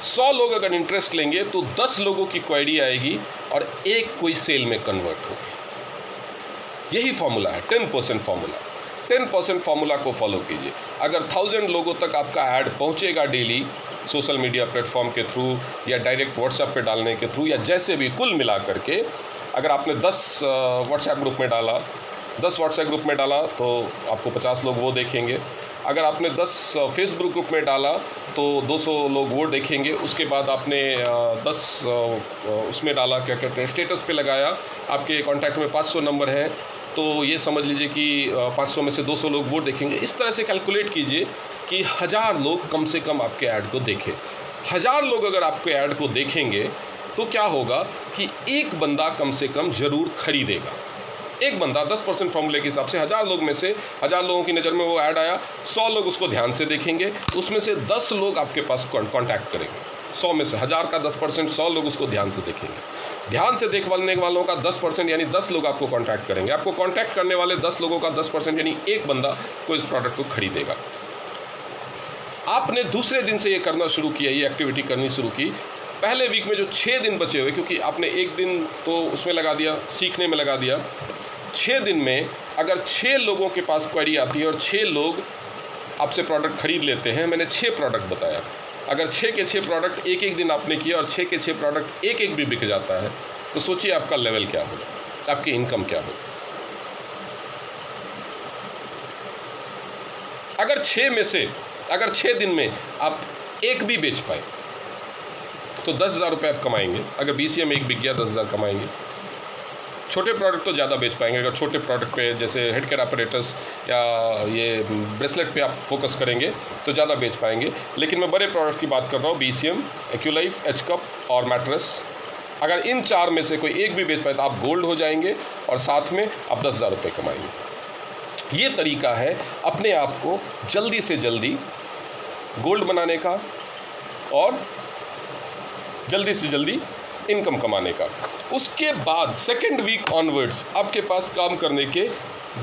100 लोग अगर इंटरेस्ट लेंगे तो 10 लोगों की क्वेरी आएगी और एक कोई सेल में कन्वर्ट होगी। यही फॉर्मूला है, 10% फॉर्मूला। 10% फॉर्मूला को फॉलो कीजिए। अगर 1000 लोगों तक आपका ऐड पहुंचेगा डेली, सोशल मीडिया प्लेटफॉर्म के थ्रू या डायरेक्ट व्हाट्सएप पे डालने के थ्रू या जैसे भी, कुल मिला करके अगर आपने 10 व्हाट्सएप ग्रुप में डाला, 10 व्हाट्सएप ग्रुप में डाला तो आपको 50 लोग वो देखेंगे। अगर आपने 10 फेसबुक ग्रुप में डाला तो 200 लोग वो देखेंगे। उसके बाद आपने 10 उसमें डाला, क्या कहते हैं, स्टेटस पे लगाया, आपके कॉन्टैक्ट में 500 नंबर हैं, तो ये समझ लीजिए कि 500 में से 200 लोग वो देखेंगे। इस तरह से कैलकुलेट कीजिए कि 1000 लोग कम से कम आपके ऐड को देखें। 1000 लोग अगर आपके ऐड को देखेंगे तो क्या होगा कि एक बंदा कम से कम ज़रूर खरीदेगा। एक बंदा 10% फॉर्मूले के हिसाब से 1000 लोग में से 1000 लोगों की नज़र में वो ऐड आया, 100 लोग उसको ध्यान से देखेंगे, उसमें से 10 लोग आपके पास कांटेक्ट करेंगे। 100 में से 1000 का 10%, 100 लोग उसको ध्यान से देखेंगे। ध्यान से देखने वालों का 10% यानी 10 लोग आपको कांटेक्ट करेंगे। आपको कांटेक्ट करने वाले 10 लोगों का 10% यानी एक बंदा को इस प्रोडक्ट को खरीदेगा। आपने दूसरे दिन से ये करना शुरू किया, ये एक्टिविटी करनी शुरू की। पहले वीक में जो 6 दिन बचे हुए, क्योंकि आपने एक दिन तो उसमें लगा दिया, सीखने में लगा दिया, 6 दिन में अगर 6 लोगों के पास क्वेरी आती है और 6 लोग आपसे प्रोडक्ट खरीद लेते हैं, मैंने 6 प्रोडक्ट बताया, अगर 6 के 6 प्रोडक्ट एक एक दिन आपने किया और 6 के 6 प्रोडक्ट एक एक भी बिक जाता है, तो सोचिए आपका लेवल क्या होगा, आपकी इनकम क्या होगी। अगर 6 दिन में आप एक भी बेच पाए तो 10,000 रुपये आप कमाएंगे। अगर BCM एक बिक गया 10,000 कमाएंगे। छोटे प्रोडक्ट तो ज़्यादा बेच पाएंगे। अगर छोटे प्रोडक्ट पे जैसे हेड केयर अपरेटस या ये ब्रेसलेट पे आप फोकस करेंगे तो ज़्यादा बेच पाएंगे। लेकिन मैं बड़े प्रोडक्ट की बात कर रहा हूँ, BCM, एक्यूलाइफ, एच कप और मैट्रेस। अगर इन 4 में से कोई एक भी बेच पाए तो आप गोल्ड हो जाएंगे और साथ में आप 10,000 रुपये कमाएंगे। ये तरीका है अपने आप को जल्दी से जल्दी गोल्ड बनाने का और जल्दी से जल्दी इनकम कमाने का। उसके बाद सेकेंड वीक ऑनवर्ड्स आपके पास काम करने के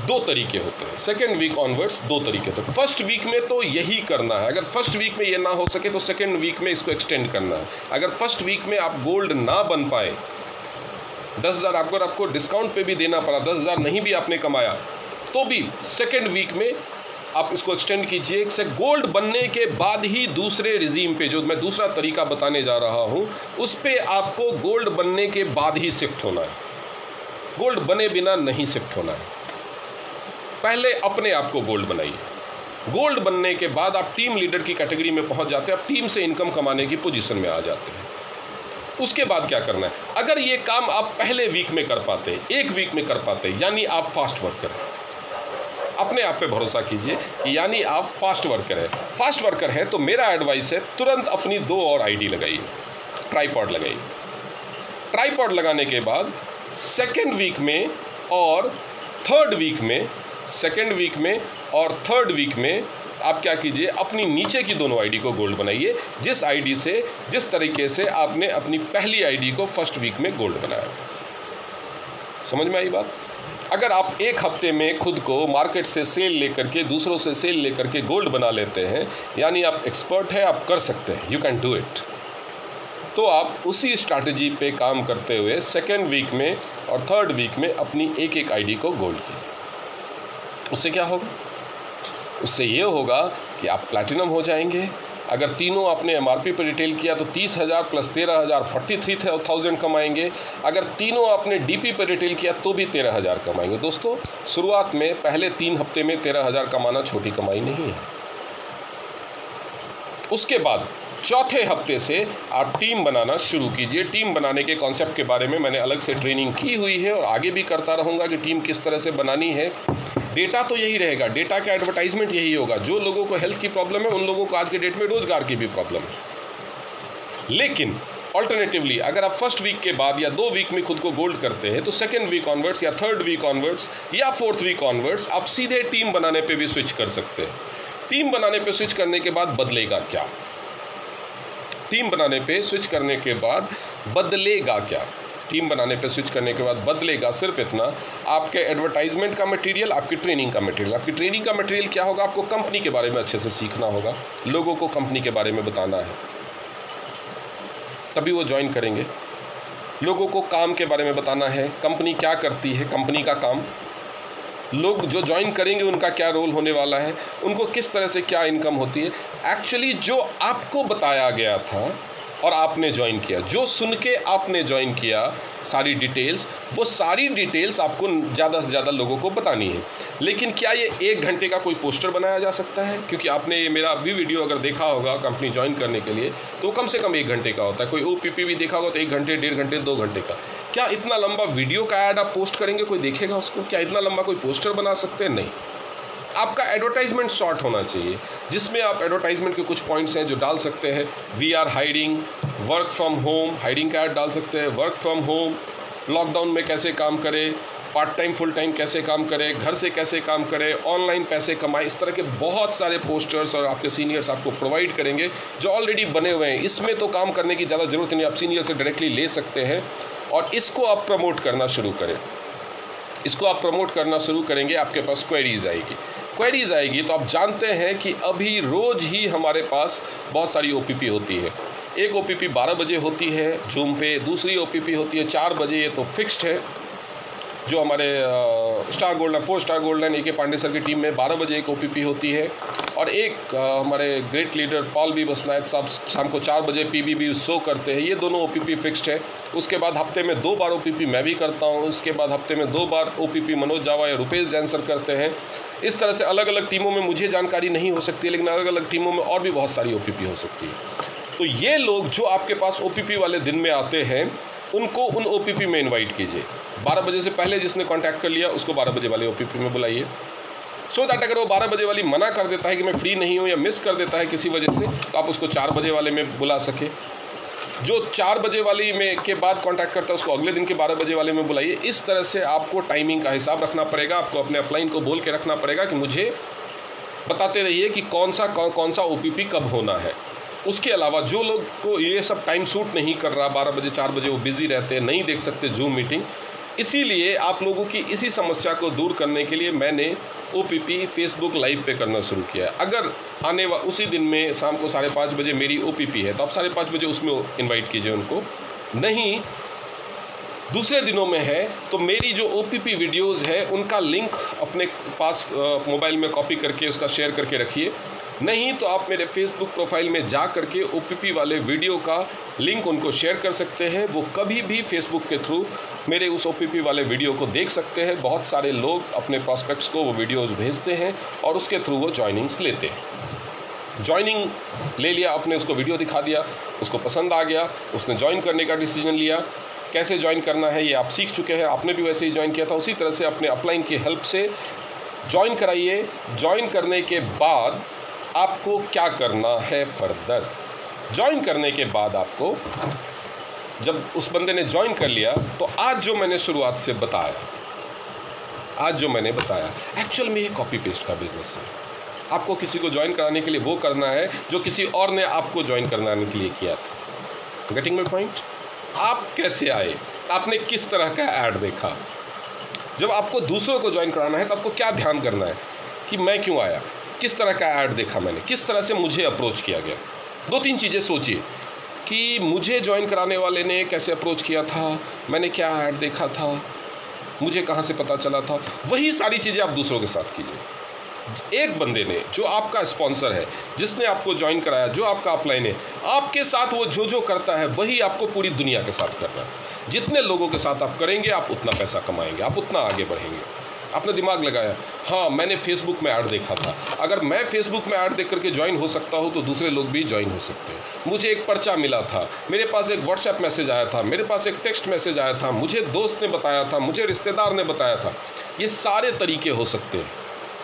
2 तरीके होते हैं। सेकेंड वीक ऑनवर्ड्स 2 तरीके होते हैं। फर्स्ट वीक में तो यही करना है। अगर फर्स्ट वीक में ये ना हो सके तो सेकेंड वीक में इसको एक्सटेंड करना है। अगर फर्स्ट वीक में आप गोल्ड ना बन पाए, 10,000 आपको डिस्काउंट पे भी देना पड़ा, 10,000 नहीं भी आपने कमाया, तो भी सेकेंड वीक में आप इसको एक्सटेंड कीजिए। से गोल्ड बनने के बाद ही दूसरे रिजीम पे, जो मैं दूसरा तरीका बताने जा रहा हूं, उस पे आपको गोल्ड बनने के बाद ही शिफ्ट होना है। गोल्ड बने बिना नहीं शिफ्ट होना है। पहले अपने आप को गोल्ड बनाइए। गोल्ड बनने के बाद आप टीम लीडर की कैटेगरी में पहुंच जाते हैं, आप टीम से इनकम कमाने की पोजीशन में आ जाते हैं। उसके बाद क्या करना है, अगर ये काम आप पहले वीक में कर पाते, एक वीक में कर पाते, यानी आप फास्ट वर्कर हैं। अपने आप पे भरोसा कीजिए कि यानी आप फास्ट वर्कर हैं। फास्ट वर्कर हैं तो मेरा एडवाइस है तुरंत अपनी 2 और आईडी लगाइए, ट्राइपॉड लगाइए। ट्राइपॉड लगाने के बाद सेकेंड वीक में और थर्ड वीक में, सेकेंड वीक में और थर्ड वीक में आप क्या कीजिए, अपनी नीचे की दोनों आईडी को गोल्ड बनाइए। जिस आईडी से, जिस तरीके से आपने अपनी पहली आईडी को फर्स्ट वीक में गोल्ड बनाया था। समझ में आई बात? अगर आप एक हफ्ते में खुद को मार्केट से सेल लेकर के, दूसरों से सेल लेकर के गोल्ड बना लेते हैं, यानी आप एक्सपर्ट हैं, आप कर सकते हैं, यू कैन डू इट। तो आप उसी स्ट्रैटेजी पे काम करते हुए सेकेंड वीक में और थर्ड वीक में अपनी एक एक आईडी को गोल्ड कीजिए। उससे क्या होगा? उससे ये होगा कि आप प्लैटिनम हो जाएंगे। अगर तीनों आपने MRP पर रिटेल किया तो 30,000 प्लस 13,000 43,000 कमाएंगे। अगर तीनों आपने DP पर रिटेल किया तो भी 13,000 कमाएंगे। दोस्तों, शुरुआत में पहले 3 हफ्ते में 13,000 कमाना छोटी कमाई नहीं है। उसके बाद चौथे हफ्ते से आप टीम बनाना शुरू कीजिए। टीम बनाने के कॉन्सेप्ट के बारे में मैंने अलग से ट्रेनिंग की हुई है और आगे भी करता रहूँगा कि टीम किस तरह से बनानी है। डेटा तो यही रहेगा, डेटा का एडवर्टाइजमेंट यही होगा। जो लोगों को हेल्थ की प्रॉब्लम है उन लोगों को आज के डेट में रोजगार की भी प्रॉब्लम है। लेकिन ऑल्टरनेटिवली अगर आप फर्स्ट वीक के बाद या 2 वीक में खुद को गोल्ड करते हैं तो सेकेंड वीक ऑनवर्ड्स या थर्ड वीक ऑनवर्ड्स या फोर्थ वीक ऑनवर्ड्स आप सीधे टीम बनाने पे भी स्विच कर सकते हैं। टीम बनाने पे स्विच करने के बाद बदलेगा क्या? टीम बनाने पे स्विच करने के बाद बदलेगा क्या? टीम बनाने पे स्विच करने के बाद बदलेगा सिर्फ इतना, आपके एडवर्टाइजमेंट का मटेरियल, आपकी ट्रेनिंग का मटेरियल। आपकी ट्रेनिंग का मटेरियल क्या होगा? आपको कंपनी के बारे में अच्छे से सीखना होगा, लोगों को कंपनी के बारे में बताना है, तभी वो ज्वाइन करेंगे। लोगों को काम के बारे में बताना है, कंपनी क्या करती है, कंपनी का काम, लोग जो ज्वाइन करेंगे उनका क्या रोल होने वाला है, उनको किस तरह से क्या इनकम होती है। एक्चुअली जो आपको बताया गया था और आपने ज्वाइन किया, जो सुन के आपने ज्वाइन किया सारी डिटेल्स, वो सारी डिटेल्स आपको ज़्यादा से ज़्यादा लोगों को बतानी है। लेकिन क्या ये 1 घंटे का कोई पोस्टर बनाया जा सकता है? क्योंकि आपने मेरा भी वीडियो अगर देखा होगा कंपनी ज्वाइन करने के लिए, तो कम से कम 1 घंटे का होता है। कोई OPP भी देखा होगा तो 1 घंटे, 1.5 घंटे, 2 घंटे का। क्या इतना लंबा वीडियो का ऐड आप पोस्ट करेंगे, कोई देखेगा उसको? क्या इतना लंबा कोई पोस्टर बना सकते हैं? नहीं। आपका एडवर्टाइजमेंट शॉर्ट होना चाहिए, जिसमें आप एडवर्टाइजमेंट के कुछ पॉइंट्स हैं जो डाल सकते हैं। We are hiring, work from home, hiring का ऐड डाल सकते हैं, वर्क फ्रॉम होम, लॉकडाउन में कैसे काम करें, पार्ट टाइम फुल टाइम कैसे काम करें, घर से कैसे काम करें, ऑनलाइन पैसे कमाएं। इस तरह के बहुत सारे पोस्टर्स और आपके सीनियर्स आपको प्रोवाइड करेंगे जो ऑलरेडी बने हुए हैं। इसमें तो काम करने की ज़्यादा ज़रूरत नहीं, आप सीनियर से डायरेक्टली ले सकते हैं और इसको आप प्रमोट करना शुरू करें। इसको आप प्रमोट करना शुरू करेंगे, आपके पास क्वेरीज आएगी तो आप जानते हैं कि अभी रोज़ ही हमारे पास बहुत सारी OPP होती है। एक OPP 12 बजे होती है जूम पे, दूसरी OPP होती है 4 बजे, ये तो फिक्स्ड है। जो हमारे star golden 4 star golden AK Pandey sir की टीम में 12 बजे एक OPP होती है, और एक हमारे ग्रेट लीडर पॉल बी बसनायक साहब शाम को 4 बजे PBB शो करते हैं। ये दोनों OPP फिक्स्ड है। उसके बाद हफ्ते में 2 बार OPP मैं भी करता हूँ। उसके बाद हफ्ते में 2 बार OPP मनोज जावा या रुपेश जैन सर करते हैं। इस तरह से अलग अलग टीमों में मुझे जानकारी नहीं हो सकती है, लेकिन अलग अलग टीमों में और भी बहुत सारी OPP हो सकती है। तो ये लोग जो आपके पास OPP वाले दिन में आते हैं, उनको उन OPP में इनवाइट कीजिए। 12 बजे से पहले जिसने कांटेक्ट कर लिया उसको 12 बजे वाले OPP में बुलाइए, सो दैट अगर वो 12 बजे वाली मना कर देता है कि मैं फ्री नहीं हूँ या मिस कर देता है किसी वजह से, तो आप उसको 4 बजे वाले में बुला सके। जो 4 बजे वाली में के बाद कांटेक्ट करता है उसको अगले दिन के 12 बजे वाले में बुलाइए। इस तरह से आपको टाइमिंग का हिसाब रखना पड़ेगा। आपको अपने अपलाइन को बोल के रखना पड़ेगा कि मुझे बताते रहिए कि कौन सा OPP कब होना है। उसके अलावा जो लोग को ये सब टाइम सूट नहीं कर रहा, 12 बजे 4 बजे वो बिजी रहते हैं, नहीं देख सकते जूम मीटिंग, इसीलिए आप लोगों की इसी समस्या को दूर करने के लिए मैंने OPP फेसबुक लाइव पे करना शुरू किया है। अगर उसी दिन में शाम को 5:30 बजे मेरी OPP है तो आप 5:30 बजे उसमें इनवाइट कीजिए उनको। नहीं दूसरे दिनों में है तो मेरी जो OPP वीडियोज़ है उनका लिंक अपने पास मोबाइल में कॉपी करके उसका शेयर करके रखिए। नहीं तो आप मेरे फेसबुक प्रोफाइल में जा करके OPP वाले वीडियो का लिंक उनको शेयर कर सकते हैं। वो कभी भी फेसबुक के थ्रू मेरे उस OPP वाले वीडियो को देख सकते हैं। बहुत सारे लोग अपने प्रॉस्पेक्ट्स को वो वीडियोज़ भेजते हैं और उसके थ्रू वो ज्वाइनिंग्स लेते हैं। ज्वाइनिंग ले लिया, आपने उसको वीडियो दिखा दिया, उसको पसंद आ गया, उसने ज्वाइन करने का डिसीजन लिया। कैसे ज्वाइन करना है ये आप सीख चुके हैं, आपने भी वैसे ही ज्वाइन किया था। उसी तरह से अपने अपलाइन की हेल्प से ज्वाइन कराइए। ज्वाइन करने के बाद आपको क्या करना है फर्दर? ज्वाइन करने के बाद आपको, जब उस बंदे ने ज्वाइन कर लिया, तो आज जो मैंने शुरुआत से बताया, एक्चुअल में ये कॉपी पेस्ट का बिजनेस है। आपको किसी को ज्वाइन कराने के लिए वो करना है जो किसी और ने आपको ज्वाइन कराने के लिए किया था। Getting my point? आप कैसे आए, आपने किस तरह का ऐड देखा। जब आपको दूसरों को ज्वाइन कराना है तो आपको क्या ध्यान करना है कि मैं क्यों आया, किस तरह का ऐड देखा मैंने, किस तरह से मुझे अप्रोच किया गया। 2-3 चीज़ें सोचिए कि मुझे ज्वाइन कराने वाले ने कैसे अप्रोच किया था, मैंने क्या ऐड देखा था, मुझे कहाँ से पता चला था। वही सारी चीज़ें आप दूसरों के साथ कीजिए। एक बंदे ने जो आपका स्पॉन्सर है, जिसने आपको ज्वाइन कराया, जो आपका अपलाइन है, आपके साथ वो जो करता है वही आपको पूरी दुनिया के साथ करना है। जितने लोगों के साथ आप करेंगे आप उतना पैसा कमाएंगे, आप उतना आगे बढ़ेंगे। आपने दिमाग लगाया, हाँ मैंने फेसबुक में ऐड देखा था, अगर मैं फेसबुक में ऐड देख करके ज्वाइन हो सकता हूँ तो दूसरे लोग भी ज्वाइन हो सकते हैं। मुझे एक पर्चा मिला था, मेरे पास एक व्हाट्सएप मैसेज आया था, मेरे पास एक टेक्स्ट मैसेज आया था, मुझे दोस्त ने बताया था, मुझे रिश्तेदार ने बताया था। ये सारे तरीके हो सकते हैं।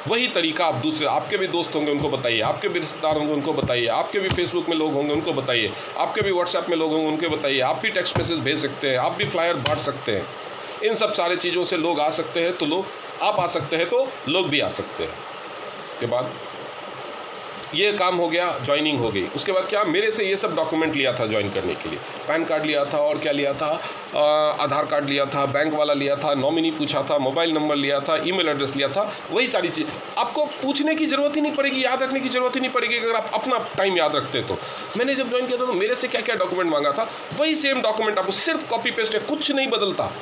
वही तरीका आप दूसरे, आपके भी दोस्त होंगे उनको बताइए, आपके भी रिश्तेदार होंगे उनको बताइए, आपके भी फेसबुक में लोग होंगे उनको बताइए, आपके भी व्हाट्सएप में लोग होंगे उनको बताइए, आप भी टेक्स्ट मैसेज भेज सकते हैं, आप भी फ्लायर बांट सकते हैं। इन सब सारे चीज़ों से लोग आ सकते हैं तो आप आ सकते हैं तो लोग भी आ सकते हैं। के बाद ये काम हो गया, ज्वाइनिंग हो गई। उसके बाद क्या, मेरे से ये सब डॉक्यूमेंट लिया था ज्वाइन करने के लिए। पैन कार्ड लिया था, और क्या लिया था, आधार कार्ड लिया था, बैंक वाला लिया था, नॉमिनी पूछा था, मोबाइल नंबर लिया था, ईमेल एड्रेस लिया था। वही सारी चीज़ आपको पूछने की ज़रूरत ही नहीं पड़ेगी, याद रखने की ज़रूरत ही नहीं पड़ेगी अगर आप अपना टाइम याद रखते तो। मैंने जब ज्वाइन किया था तो मेरे से क्या क्या डॉक्यूमेंट मांगा था, वही सेम डॉक्यूमेंट आपको, सिर्फ कॉपी पेस्ट है, कुछ नहीं बदलता।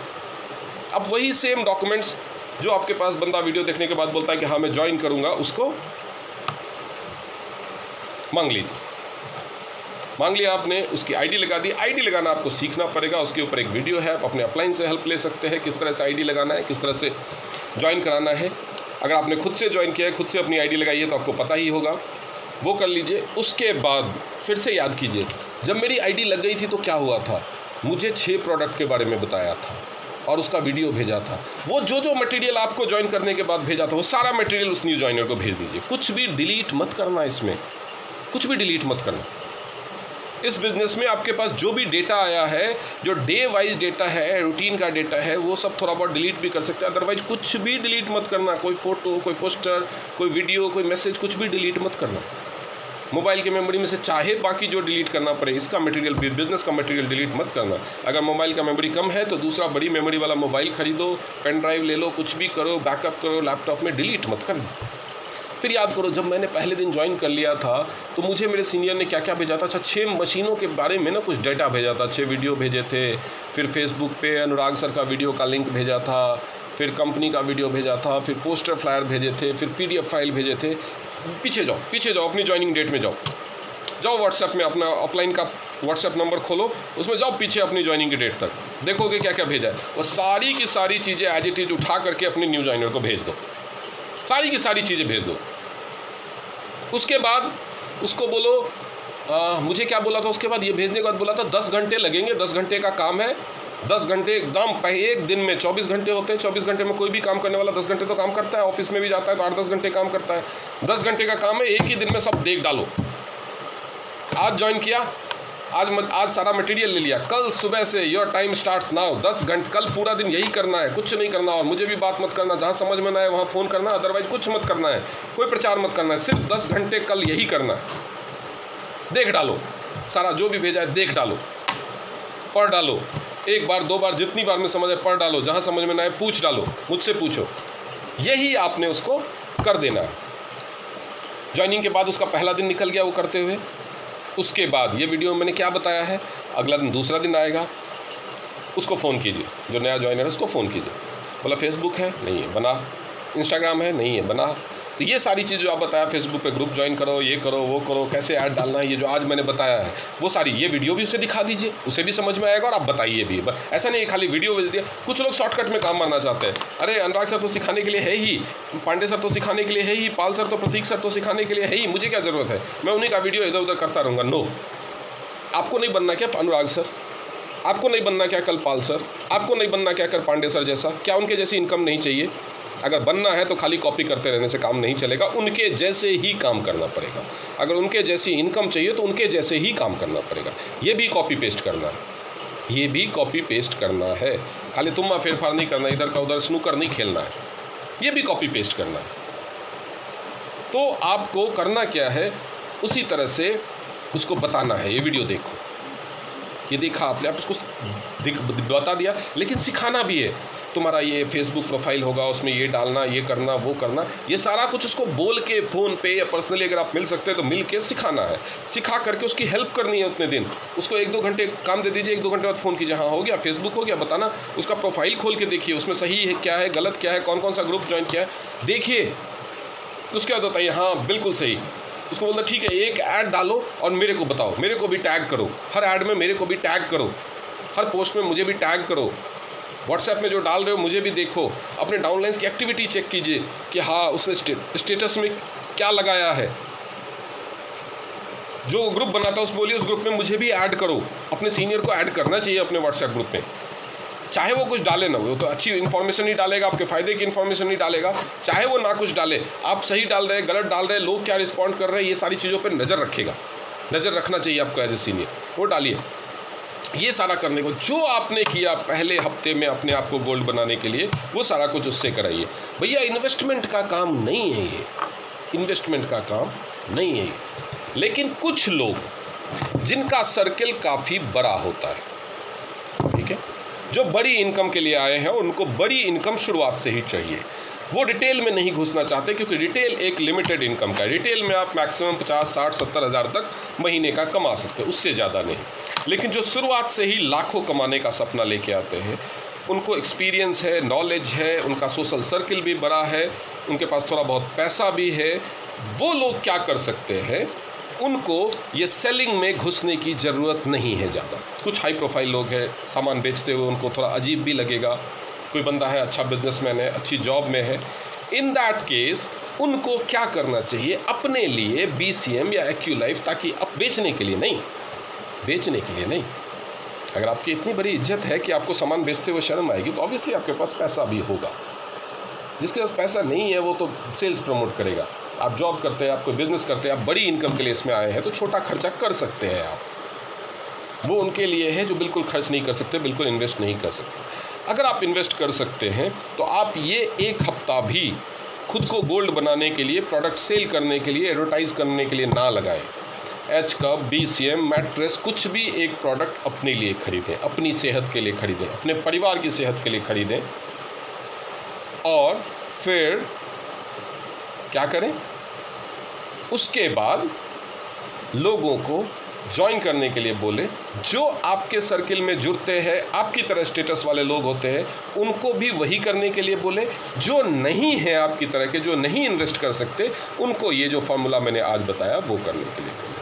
अब वही सेम डॉक्यूमेंट्स जो आपके पास बंदा वीडियो देखने के बाद बोलता है कि हाँ मैं ज्वाइन करूँगा, उसको मांग लीजिए। मांग लिया आपने, उसकी आईडी लगा दी। आईडी लगाना आपको सीखना पड़ेगा, उसके ऊपर एक वीडियो है, आप अपने अपलाइन से हेल्प ले सकते हैं किस तरह से आईडी लगाना है, किस तरह से ज्वाइन कराना है। अगर आपने खुद से ज्वाइन किया है, खुद से अपनी आईडी लगाई है तो आपको पता ही होगा, वो कर लीजिए। उसके बाद फिर से याद कीजिए, जब मेरी आईडी लग गई थी तो क्या हुआ था, मुझे 6 प्रोडक्ट के बारे में बताया था और उसका वीडियो भेजा था। वो जो मटेरियल आपको ज्वाइन करने के बाद भेजा था, वो सारा मटेरियल उस न्यू ज्वाइनर को भेज दीजिए। कुछ भी डिलीट मत करना, इसमें कुछ भी डिलीट मत करना। इस बिजनेस में आपके पास जो भी डेटा आया है, जो डे वाइज डेटा है, रूटीन का डेटा है, वो सब थोड़ा बहुत डिलीट भी कर सकते हैं। अदरवाइज कुछ भी डिलीट मत करना, कोई फोटो, कोई पोस्टर, कोई वीडियो, कोई मैसेज, कुछ भी डिलीट मत करना। मोबाइल की मेमोरी में से चाहे बाकी जो डिलीट करना पड़े, इसका मटेरियल, बिजनेस का मटेरियल डिलीट मत करना। अगर मोबाइल का मेमोरी कम है तो दूसरा बड़ी मेमोरी वाला मोबाइल खरीदो, पेन ड्राइव ले लो, कुछ भी करो, बैकअप करो लैपटॉप में, डिलीट मत करना। फिर याद करो, जब मैंने पहले दिन ज्वाइन कर लिया था तो मुझे मेरे सीनियर ने क्या क्या भेजा था। अच्छा, 6 मशीनों के बारे में ना कुछ डेटा भेजा था, 6 वीडियो भेजे थे, फिर फेसबुक पे अनुराग सर का वीडियो का लिंक भेजा था, फिर कंपनी का वीडियो भेजा था, फिर पोस्टर फ्लायर भेजे थे, फिर PDF फाइल भेजे थे। पीछे जाओ, अपनी ज्वाइनिंग डेट में जाओ व्हाट्सएप में, अपना अपलाइन का व्हाट्सएप नंबर खोलो, उसमें जाओ पीछे अपनी ज्वाइनिंग की डेट तक, देखोगे क्या क्या भेजा है। वो सारी की सारी चीज़ें एज इट इज उठा करके अपने न्यू ज्वाइनर को भेज दो, सारी की सारी चीज़ें भेज दो। उसके बाद उसको बोलो, मुझे क्या बोला था उसके बाद, ये भेजने के बाद बोला था 10 घंटे लगेंगे, 10 घंटे का काम है। 10 घंटे एकदम, एक दिन में 24 घंटे होते हैं, 24 घंटे में कोई भी काम करने वाला 10 घंटे तो काम करता है, ऑफिस में भी जाता है तो 8-10 घंटे काम करता है। 10 घंटे का काम है, एक ही दिन में सब देख डालो। आज ज्वाइन किया, आज सारा मटेरियल ले लिया, कल सुबह से योर टाइम स्टार्ट्स नाउ, 10 घंटे, कल पूरा दिन यही करना है, कुछ नहीं करना। और मुझे भी बात मत करना, जहाँ समझ में ना आए वहाँ फ़ोन करना, अदरवाइज कुछ मत करना है, कोई प्रचार मत करना है, सिर्फ 10 घंटे कल यही करना है। देख डालो, सारा जो भी भेजा है देख डालो, पढ़ डालो, 1 बार 2 बार जितनी बार में समझ आए पढ़ डालो, जहाँ समझ में ना आए पूछ डालो, मुझसे पूछो। यही आपने उसको कर देना है। ज्वाइनिंग के बाद उसका पहला दिन निकल गया वो करते हुए। उसके बाद ये वीडियो में मैंने क्या बताया है, अगला दिन दूसरा दिन आएगा, उसको फ़ोन कीजिए, जो नया ज्वाइनर है उसको फ़ोन कीजिए, बोला फेसबुक है, नहीं है, बना। इंस्टाग्राम है, नहीं है, बना। तो ये सारी चीज़ जो आप बताया, फेसबुक पे ग्रुप ज्वाइन करो, ये करो, वो करो, कैसे ऐड डालना है, ये जो आज मैंने बताया है, वो सारी ये वीडियो भी उसे दिखा दीजिए, उसे भी समझ में आएगा और आप बताइए भी। ऐसा नहीं है खाली वीडियो भेज दिया। कुछ लोग शॉर्टकट में काम मारना चाहते हैं, अरे अनुराग सर तो सिखाने के लिए है ही, पांडे सर तो सिखाने के लिए है ही, पाल सर तो, प्रतीक सर तो सिखाने के लिए है ही, मुझे क्या ज़रूरत है, मैं उन्हीं का वीडियो इधर उधर करता रहूँगा। नो, आपको नहीं बनना क्या अनुराग सर, आपको नहीं बनना क्या कल पाल सर, आपको नहीं बनना क्या कल पांडे सर जैसा, क्या उनके जैसी इनकम नहीं चाहिए? अगर बनना है तो खाली कॉपी करते रहने से काम नहीं चलेगा, उनके जैसे ही काम करना पड़ेगा। अगर उनके जैसी इनकम चाहिए तो उनके जैसे ही काम करना पड़ेगा। ये भी कॉपी पेस्ट करना है, ये भी कॉपी पेस्ट करना है, खाली तुम्मा फेरफार नहीं करना, इधर का उधर स्नूकर नहीं खेलना है, ये भी कॉपी पेस्ट करना है। तो आपको करना क्या है, उसी तरह से उसको बताना है, ये वीडियो देखो, ये देखा आपने, आप उसको बता दिया, लेकिन सिखाना भी है। तुम्हारा ये फेसबुक प्रोफाइल होगा, उसमें ये डालना, ये करना, वो करना, ये सारा कुछ उसको बोल के फ़ोन पे या पर्सनली अगर आप मिल सकते हैं तो मिल के सिखाना है। सिखा करके उसकी हेल्प करनी है उतने दिन। उसको 1-2 घंटे काम दे दीजिए, 1-2 घंटे बाद फ़ोन कीजिए, हाँ हो गया, फेसबुक हो गया, बताना। उसका प्रोफाइल खोल के देखिए, उसमें सही है क्या है, गलत क्या है, कौन कौन सा ग्रुप ज्वाइन किया है, देखिए। तो उसके बाद बताइए हाँ बिल्कुल सही। उसको बोलना ठीक है, एक ऐड डालो और मेरे को बताओ, मेरे को भी टैग करो, हर ऐड में मेरे को भी टैग करो, हर पोस्ट में मुझे भी टैग करो, व्हाट्सएप में जो डाल रहे हो मुझे भी देखो, अपने डाउनलाइंस की एक्टिविटी चेक कीजिए कि हाँ उसने स्टेटस में क्या लगाया है। जो ग्रुप बनाता है उसको बोलिए उस ग्रुप में मुझे भी ऐड करो। अपने सीनियर को ऐड करना चाहिए अपने व्हाट्सएप ग्रुप में, चाहे वो कुछ डाले ना, वो तो अच्छी इन्फॉर्मेशन ही डालेगा, आपके फ़ायदे की इन्फॉर्मेशन ही डालेगा, चाहे वो ना कुछ डाले। आप सही डाल रहे हैं, गलत डाल रहे हैं, लोग क्या रिस्पॉन्ड कर रहे हैं, ये सारी चीज़ों पर नज़र रखेगा, नज़र रखना चाहिए आपको एज ए सीनियर, वो डालिए। ये सारा करने को जो आपने किया पहले हफ्ते में अपने आप को गोल्ड बनाने के लिए, वो सारा कुछ उससे कराइए। भैया इन्वेस्टमेंट का काम नहीं है ये, इन्वेस्टमेंट का काम नहीं है। लेकिन कुछ लोग जिनका सर्कल काफ़ी बड़ा होता है, ठीक है, जो बड़ी इनकम के लिए आए हैं, उनको बड़ी इनकम शुरुआत से ही चाहिए। वो डिटेल में नहीं घुसना चाहते, क्योंकि रिटेल एक लिमिटेड इनकम का है। रिटेल में आप मैक्सिमम 50, 60, 70 हज़ार तक महीने का कमा सकते हो, उससे ज़्यादा नहीं। लेकिन जो शुरुआत से ही लाखों कमाने का सपना लेके आते हैं, उनको एक्सपीरियंस है, नॉलेज है, उनका सोशल सर्किल भी बड़ा है, उनके पास थोड़ा बहुत पैसा भी है, वो लोग क्या कर सकते हैं, उनको ये सेलिंग में घुसने की ज़रूरत नहीं है ज़्यादा। कुछ हाई प्रोफाइल लोग हैं, सामान बेचते हुए उनको थोड़ा अजीब भी लगेगा, कोई बंदा है अच्छा बिजनेसमैन है, अच्छी जॉब में है, इन दैट केस उनको क्या करना चाहिए, अपने लिए BCM या एक्यूलाइफ, ताकि अब बेचने के लिए नहीं। अगर आपकी इतनी बड़ी इज्जत है कि आपको सामान बेचते हुए शर्म आएगी तो ऑब्वियसली आपके पास पैसा भी होगा। जिसके पास पैसा नहीं है वो तो सेल्स प्रमोट करेगा। आप जॉब करते हैं, आप कोई बिजनेस करते हैं, आप बड़ी इनकम के लिए इसमें आए हैं तो छोटा खर्चा कर सकते हैं आप, वो उनके लिए है जो बिल्कुल खर्च नहीं कर सकते, बिल्कुल इन्वेस्ट नहीं कर सकते। अगर आप इन्वेस्ट कर सकते हैं तो आप ये एक हफ्ता भी खुद को गोल्ड बनाने के लिए, प्रोडक्ट सेल करने के लिए, एडवर्टाइज करने के लिए ना लगाएं। एच कप, BCM, मैट्रेस, कुछ भी एक प्रोडक्ट अपने लिए खरीदें, अपनी सेहत के लिए खरीदें, अपने परिवार की सेहत के लिए खरीदें, और फिर क्या करें, उसके बाद लोगों को ज्वाइन करने के लिए बोले। जो आपके सर्किल में जुड़ते हैं, आपकी तरह स्टेटस वाले लोग होते हैं, उनको भी वही करने के लिए बोले। जो नहीं है आपकी तरह के, जो नहीं इन्वेस्ट कर सकते, उनको ये जो फॉर्मूला मैंने आज बताया वो करने के लिए बोले।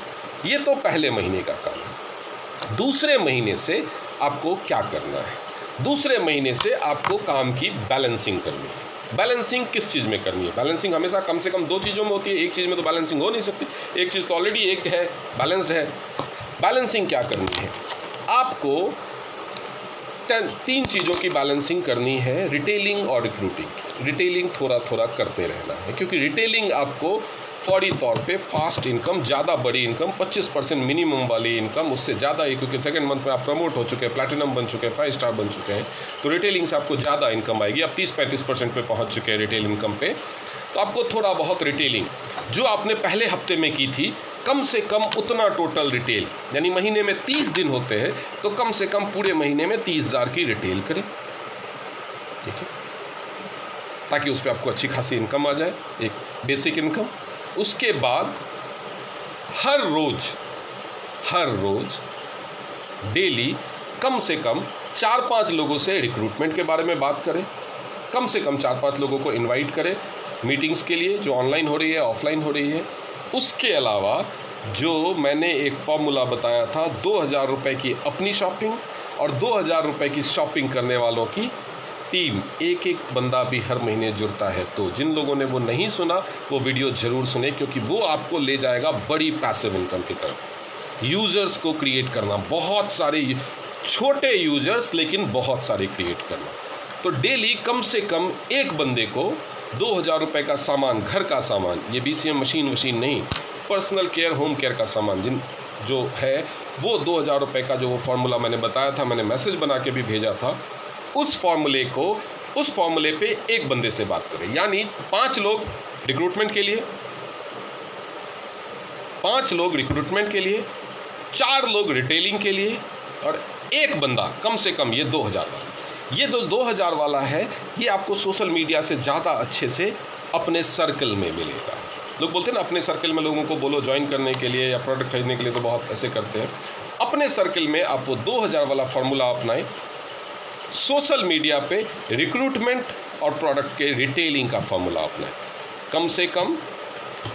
ये तो पहले महीने का काम है। दूसरे महीने से आपको क्या करना है? दूसरे महीने से आपको काम की बैलेंसिंग करनी है। बैलेंसिंग किस चीज़ में करनी है? बैलेंसिंग हमेशा कम से कम 2 चीज़ों में होती है, एक चीज़ में तो बैलेंसिंग हो नहीं सकती। एक चीज़ तो ऑलरेडी एक है, बैलेंस्ड है। बैलेंसिंग क्या करनी है? आपको 3 चीज़ों की बैलेंसिंग करनी है, रिटेलिंग और रिक्रूटिंग। रिटेलिंग थोड़ा थोड़ा करते रहना है, क्योंकि रिटेलिंग आपको फौरी तौर पे फास्ट इनकम, ज़्यादा बड़ी इनकम, 25% मिनिमम वाली इनकम, उससे ज़्यादा ही, क्योंकि सेकंड मंथ में आप प्रमोट हो चुके हैं, प्लैटिनम बन चुके हैं, 5 स्टार बन चुके हैं, तो रिटेलिंग से आपको ज़्यादा इनकम आएगी। आप 30-35% पे पहुंच चुके हैं रिटेल इनकम पे, तो आपको थोड़ा बहुत रिटेलिंग जो आपने पहले हफ्ते में की थी, कम से कम उतना टोटल रिटेल, यानी महीने में 30 दिन होते हैं तो कम से कम पूरे महीने में 30,000 की रिटेल करें, ठीक है, ताकि उस पर आपको अच्छी खासी इनकम आ जाए, एक बेसिक इनकम। उसके बाद हर रोज डेली कम से कम 4-5 लोगों से रिक्रूटमेंट के बारे में बात करें। कम से कम 4-5 लोगों को इनवाइट करें मीटिंग्स के लिए, जो ऑनलाइन हो रही है, ऑफलाइन हो रही है। उसके अलावा जो मैंने एक फॉर्मूला बताया था, 2,000 रुपये की अपनी शॉपिंग और 2,000 रुपये की शॉपिंग करने वालों की टीम, एक बंदा भी हर महीने जुड़ता है। तो जिन लोगों ने वो नहीं सुना वो वीडियो ज़रूर सुने, क्योंकि वो आपको ले जाएगा बड़ी पैसिव इनकम की तरफ। यूज़र्स को क्रिएट करना, बहुत सारे छोटे यूज़र्स लेकिन बहुत सारे क्रिएट करना। तो डेली कम से कम एक बंदे को 2,000 रुपये का सामान, घर का सामान, ये BCM मशीन नहीं, पर्सनल केयर, होम केयर का सामान जो है, वो 2,000 रुपये का जो वो फॉर्मूला मैंने बताया था, मैंने मैसेज बना के भी भेजा था, उस फॉर्मूले पे एक बंदे से बात करें। यानी 5 लोग रिक्रूटमेंट के लिए, 5 लोग रिक्रूटमेंट के लिए, 4 लोग रिटेलिंग के लिए, और एक बंदा कम से कम ये 2,000 वाला। ये 2,000 वाला है, ये आपको सोशल मीडिया से ज़्यादा अच्छे से अपने सर्कल में मिलेगा। लोग बोलते हैं ना, अपने सर्कल में लोगों को बोलो ज्वाइन करने के लिए या प्रोडक्ट खरीदने के लिए, तो बहुत ऐसे करते हैं। अपने सर्कल में आप वो 2,000 वाला फॉर्मूला अपनाएं। सोशल मीडिया पे रिक्रूटमेंट और प्रोडक्ट के रिटेलिंग का फॉर्मूला अपनाएं। कम से कम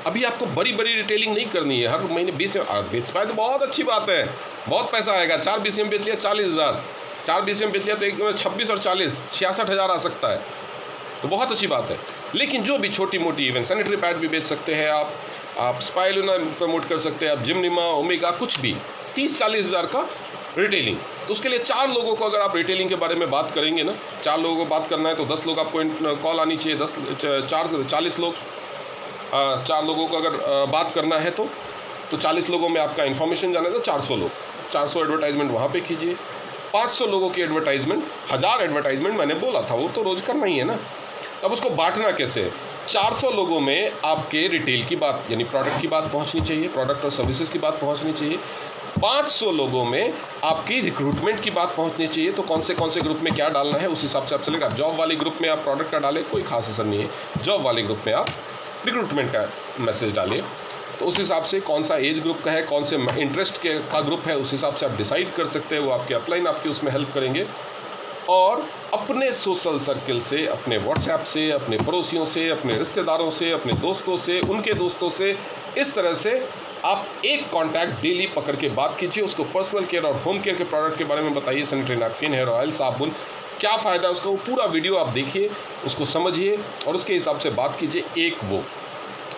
अभी आपको बड़ी रिटेलिंग नहीं करनी है, हर महीने 20 बेच पाए तो बहुत अच्छी बात है, बहुत पैसा आएगा। 4 BCM बेच लिया 40,000, 4 BCM बेच लिया तो एक 26 और 40 66,000 आ सकता है, तो बहुत अच्छी बात है। लेकिन जो भी छोटी मोटी इवेंट, सैनिटरी पैड भी बेच सकते हैं आप स्पाइरुलिना प्रमोट कर सकते हैं, आप जिमनिमा, ओमेगा, कुछ भी 30-40 हज़ार का रिटेलिंग। तो उसके लिए 4 लोगों को अगर आप रिटेलिंग के बारे में बात करेंगे ना, 4 लोगों को बात करना है तो 10 लोग आपको कॉल आनी चाहिए, 40 लोग, 4 लोगों को अगर बात करना है तो 40 लोगों में आपका इन्फॉर्मेशन जाना है तो 400 लोग, 400 एडवर्टाइजमेंट वहाँ पे कीजिए। 500 लोगों की एडवर्टाइजमेंट, 1000 एडवर्टाइजमेंट मैंने बोला था, वो तो रोज़ करना ही है ना। अब उसको बांटना कैसे? 400 लोगों में आपके रिटेल की बात, यानी प्रोडक्ट की बात पहुंचनी चाहिए, प्रोडक्ट और सर्विसेज की बात पहुंचनी चाहिए। 500 लोगों में आपकी रिक्रूटमेंट की बात पहुंचनी चाहिए। तो कौन से ग्रुप में क्या डालना है उस हिसाब से आप चलेगा। जॉब वाले ग्रुप में आप प्रोडक्ट का डालें, कोई खास असर नहीं है। जॉब वाले ग्रुप में आप रिक्रूटमेंट का मैसेज डालिए, तो उस हिसाब से कौन सा एज ग्रुप का है, कौन से इंटरेस्ट का ग्रुप है, उस हिसाब से आप डिसाइड कर सकते हैं। वो आपके अपलाइन आपकी उसमें हेल्प करेंगे। और अपने सोशल सर्किल से, अपने व्हाट्सएप से, अपने पड़ोसियों से, अपने रिश्तेदारों से, अपने दोस्तों से, उनके दोस्तों से, इस तरह से आप एक कॉन्टैक्ट डेली पकड़ के बात कीजिए, उसको पर्सनल केयर और होम केयर के प्रोडक्ट के बारे में बताइए, सैनिटरी नैपकिन, हेयर ऑयल, साबुन, क्या फ़ायदा है उसका, वो पूरा वीडियो आप देखिए, उसको समझिए और उसके हिसाब से बात कीजिए। एक वो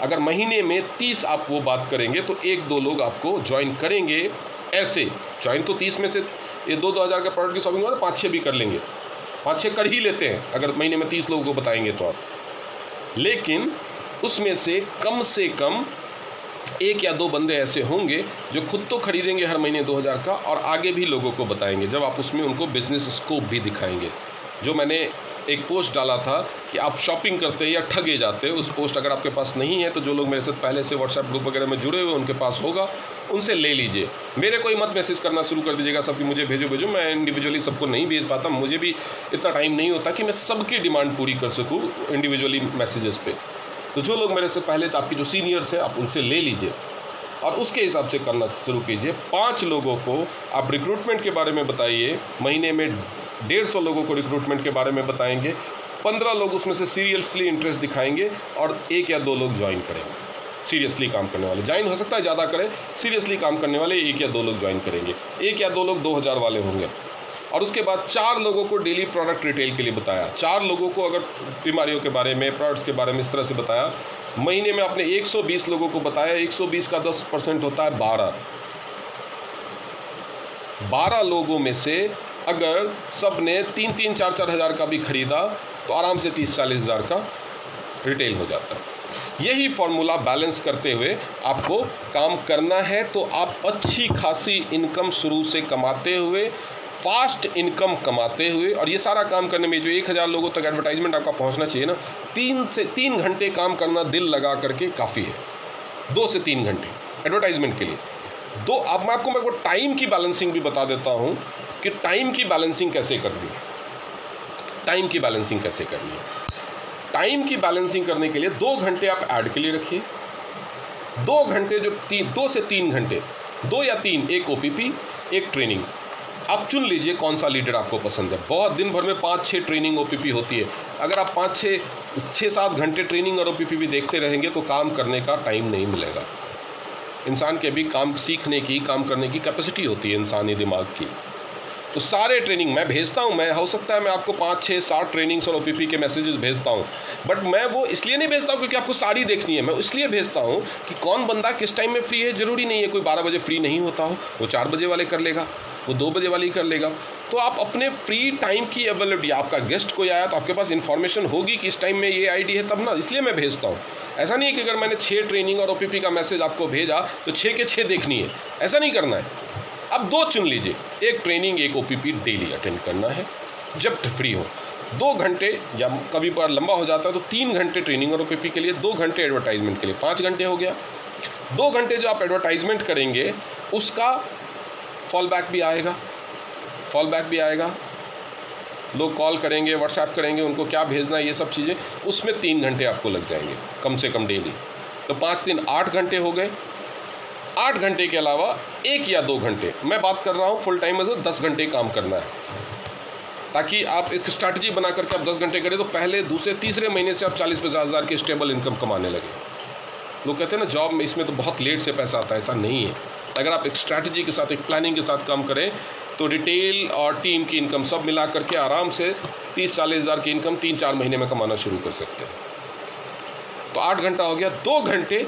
अगर महीने में 30 आप वो बात करेंगे तो 1-2 लोग आपको ज्वाइन करेंगे। ऐसे ज्वाइन तो 30 में से ये 2-2 हज़ार के प्रोडक्ट की शॉपिंग हुआ तो 5-6 भी कर लेंगे, 5-6 कर ही लेते हैं अगर महीने में 30 लोगों को बताएंगे तो आप। लेकिन उसमें से कम 1 या 2 बंदे ऐसे होंगे जो खुद तो खरीदेंगे हर महीने 2000 का और आगे भी लोगों को बताएंगे, जब आप उसमें उनको बिजनेस स्कोप भी दिखाएंगे। जो मैंने एक पोस्ट डाला था कि आप शॉपिंग करते या ठगे जाते, उस पोस्ट अगर आपके पास नहीं है तो जो लोग मेरे साथ पहले से व्हाट्सएप ग्रुप वगैरह में जुड़े हुए उनके पास होगा, उनसे ले लीजिए। मेरे को ही मत मैसेज करना शुरू कर दीजिएगा सबकी, मुझे भेजो। मैं इंडिविजुअली सबको नहीं भेज पाता, मुझे भी इतना टाइम नहीं होता कि मैं सबकी डिमांड पूरी कर सकूँ इंडिविजुअली मैसेजेस पे। तो जो लोग मेरे से पहले तो आपकी जो सीनियर्स हैं आप उनसे ले लीजिए और उसके हिसाब से करना शुरू कीजिए। 5 लोगों को आप रिक्रूटमेंट के बारे में बताइए, महीने में 150 लोगों को रिक्रूटमेंट के बारे में बताएंगे, 15 लोग उसमें से सीरियसली इंटरेस्ट दिखाएंगे और 1 या 2 लोग ज्वाइन करेंगे। सीरियसली काम करने वाले ज्वाइन हो सकता है ज़्यादा करें, सीरियसली काम करने वाले 1 या 2 लोग ज्वाइन करेंगे, 1 या 2 लोग 2000 वाले होंगे। और उसके बाद 4 लोगों को डेली प्रोडक्ट रिटेल के लिए बताया। 4 लोगों को अगर बीमारियों के बारे में, प्रोडक्ट्स के बारे में इस तरह से बताया, महीने में आपने 120 लोगों को बताया, 120 का 10% होता है 12 लोगों में से अगर सब ने 3-3, 4-4 हज़ार का भी खरीदा तो आराम से 30-40 हज़ार का रिटेल हो जाता है। यही फॉर्मूला बैलेंस करते हुए आपको काम करना है तो आप अच्छी खासी इनकम शुरू से कमाते हुए, फास्ट इनकम कमाते हुए, और ये सारा काम करने में जो 1000 लोगों तक एडवर्टाइजमेंट आपका पहुंचना चाहिए ना, 3 घंटे काम करना दिल लगा करके काफ़ी है। 2 से 3 घंटे एडवर्टाइजमेंट के लिए। अब मैं आपको टाइम की बैलेंसिंग भी बता देता हूं कि टाइम की बैलेंसिंग कैसे करनी है। टाइम की बैलेंसिंग करने के लिए 2 घंटे आप ऐड के लिए रखिए, 2 घंटे 2 से 3 घंटे, 2 या 3, एक OPP, एक ट्रेनिंग। आप चुन लीजिए कौन सा लीडर आपको पसंद है। बहुत दिन भर में 5-6 ट्रेनिंग OPP होती है। अगर आप 6-7 घंटे ट्रेनिंग और OPP भी देखते रहेंगे तो काम करने का टाइम नहीं मिलेगा। इंसान के भी काम सीखने की, काम करने की कैपेसिटी होती है इंसानी दिमाग की। तो सारे ट्रेनिंग मैं भेजता हूँ, मैं हो सकता है मैं आपको 5-6-7 ट्रेनिंग्स और OPP के मैसेजेस भेजता हूँ, बट मैं वो इसलिए नहीं भेजता हूँ क्योंकि आपको सारी देखनी है। मैं इसलिए भेजता हूँ कि कौन बंदा किस टाइम में फ्री है। ज़रूरी नहीं है कोई 12 बजे फ्री नहीं होता हो, वो 4 बजे वाले कर लेगा, वो 2 बजे वाली कर लेगा। तो आप अपने फ्री टाइम की अवेलेबिलिटी, आपका गेस्ट कोई आया तो आपके पास इन्फॉर्मेशन होगी कि इस टाइम में ये ID है, तब ना, इसलिए मैं भेजता हूँ। ऐसा नहीं है कि अगर मैंने 6 ट्रेनिंग और OPP का मैसेज आपको भेजा तो 6 के 6 देखनी है, ऐसा नहीं करना है। अब 2 चुन लीजिए, एक ट्रेनिंग, एक OPP डेली अटेंड करना है जब फ्री हो। 2 घंटे, या कभी बार लंबा हो जाता है तो 3 घंटे ट्रेनिंग और OPP के लिए, 2 घंटे एडवर्टाइजमेंट के लिए, 5 घंटे हो गया। 2 घंटे जो आप एडवर्टाइजमेंट करेंगे उसका फॉल बैक भी आएगा। लोग कॉल करेंगे, व्हाट्सएप करेंगे, उनको क्या भेजना है, ये सब चीज़ें, उसमें 3 घंटे आपको लग जाएंगे कम से कम डेली। तो 5-3 8 घंटे हो गए। 8 घंटे के अलावा 1 या 2 घंटे, मैं बात कर रहा हूँ फुल टाइम में, 10 घंटे काम करना है, ताकि आप एक स्ट्रैटेजी बना करके आप 10 घंटे करें तो पहले, दूसरे, तीसरे महीने से आप 40-50 हज़ार की स्टेबल इनकम कमाने लगे। लोग कहते हैं ना जॉब में इसमें तो बहुत लेट से पैसा आता है, ऐसा नहीं है। अगर आप एक स्ट्रैटेजी के साथ, एक प्लानिंग के साथ काम करें तो रिटेल और टीम की इनकम सब मिला करके आराम से 30-40 हज़ार की इनकम 3-4 महीने में कमाना शुरू कर सकते हैं। तो 8 घंटा हो गया। 2 घंटे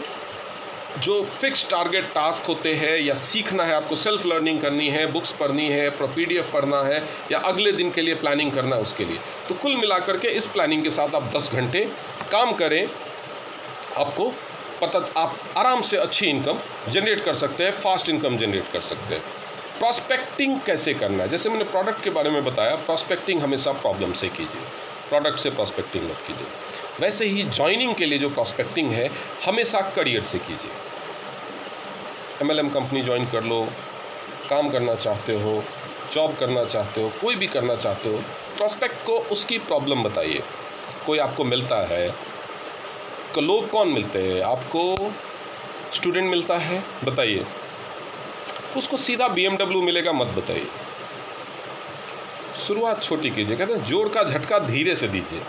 जो फिक्स टारगेट टास्क होते हैं, या सीखना है आपको, सेल्फ लर्निंग करनी है, बुक्स पढ़नी है, PDF पढ़ना है, या अगले दिन के लिए प्लानिंग करना है उसके लिए, तो कुल मिलाकर के इस प्लानिंग के साथ आप 10 घंटे काम करें, आपको आप आराम से अच्छी इनकम जनरेट कर सकते हैं, फास्ट इनकम जनरेट कर सकते हैं। प्रॉस्पेक्टिंग कैसे करना है, जैसे मैंने प्रोडक्ट के बारे में बताया, प्रॉस्पेक्टिंग हमेशा प्रॉब्लम से कीजिए, प्रोडक्ट से प्रॉस्पेक्टिंग मत कीजिए। वैसे ही ज्वाइनिंग के लिए जो प्रॉस्पेक्टिंग है हमेशा करियर से कीजिए। MLM कंपनी ज्वाइन कर लो, काम करना चाहते हो, जॉब करना चाहते हो, कोई भी करना चाहते हो, प्रॉस्पेक्ट को उसकी प्रॉब्लम बताइए। कोई आपको मिलता है, तो लोग कौन मिलते हैं आपको? स्टूडेंट मिलता है, बताइए, उसको सीधा BMW मिलेगा मत बताइए। शुरुआत छोटी कीजिए। कहते हैं जोर का झटका धीरे से दीजिए।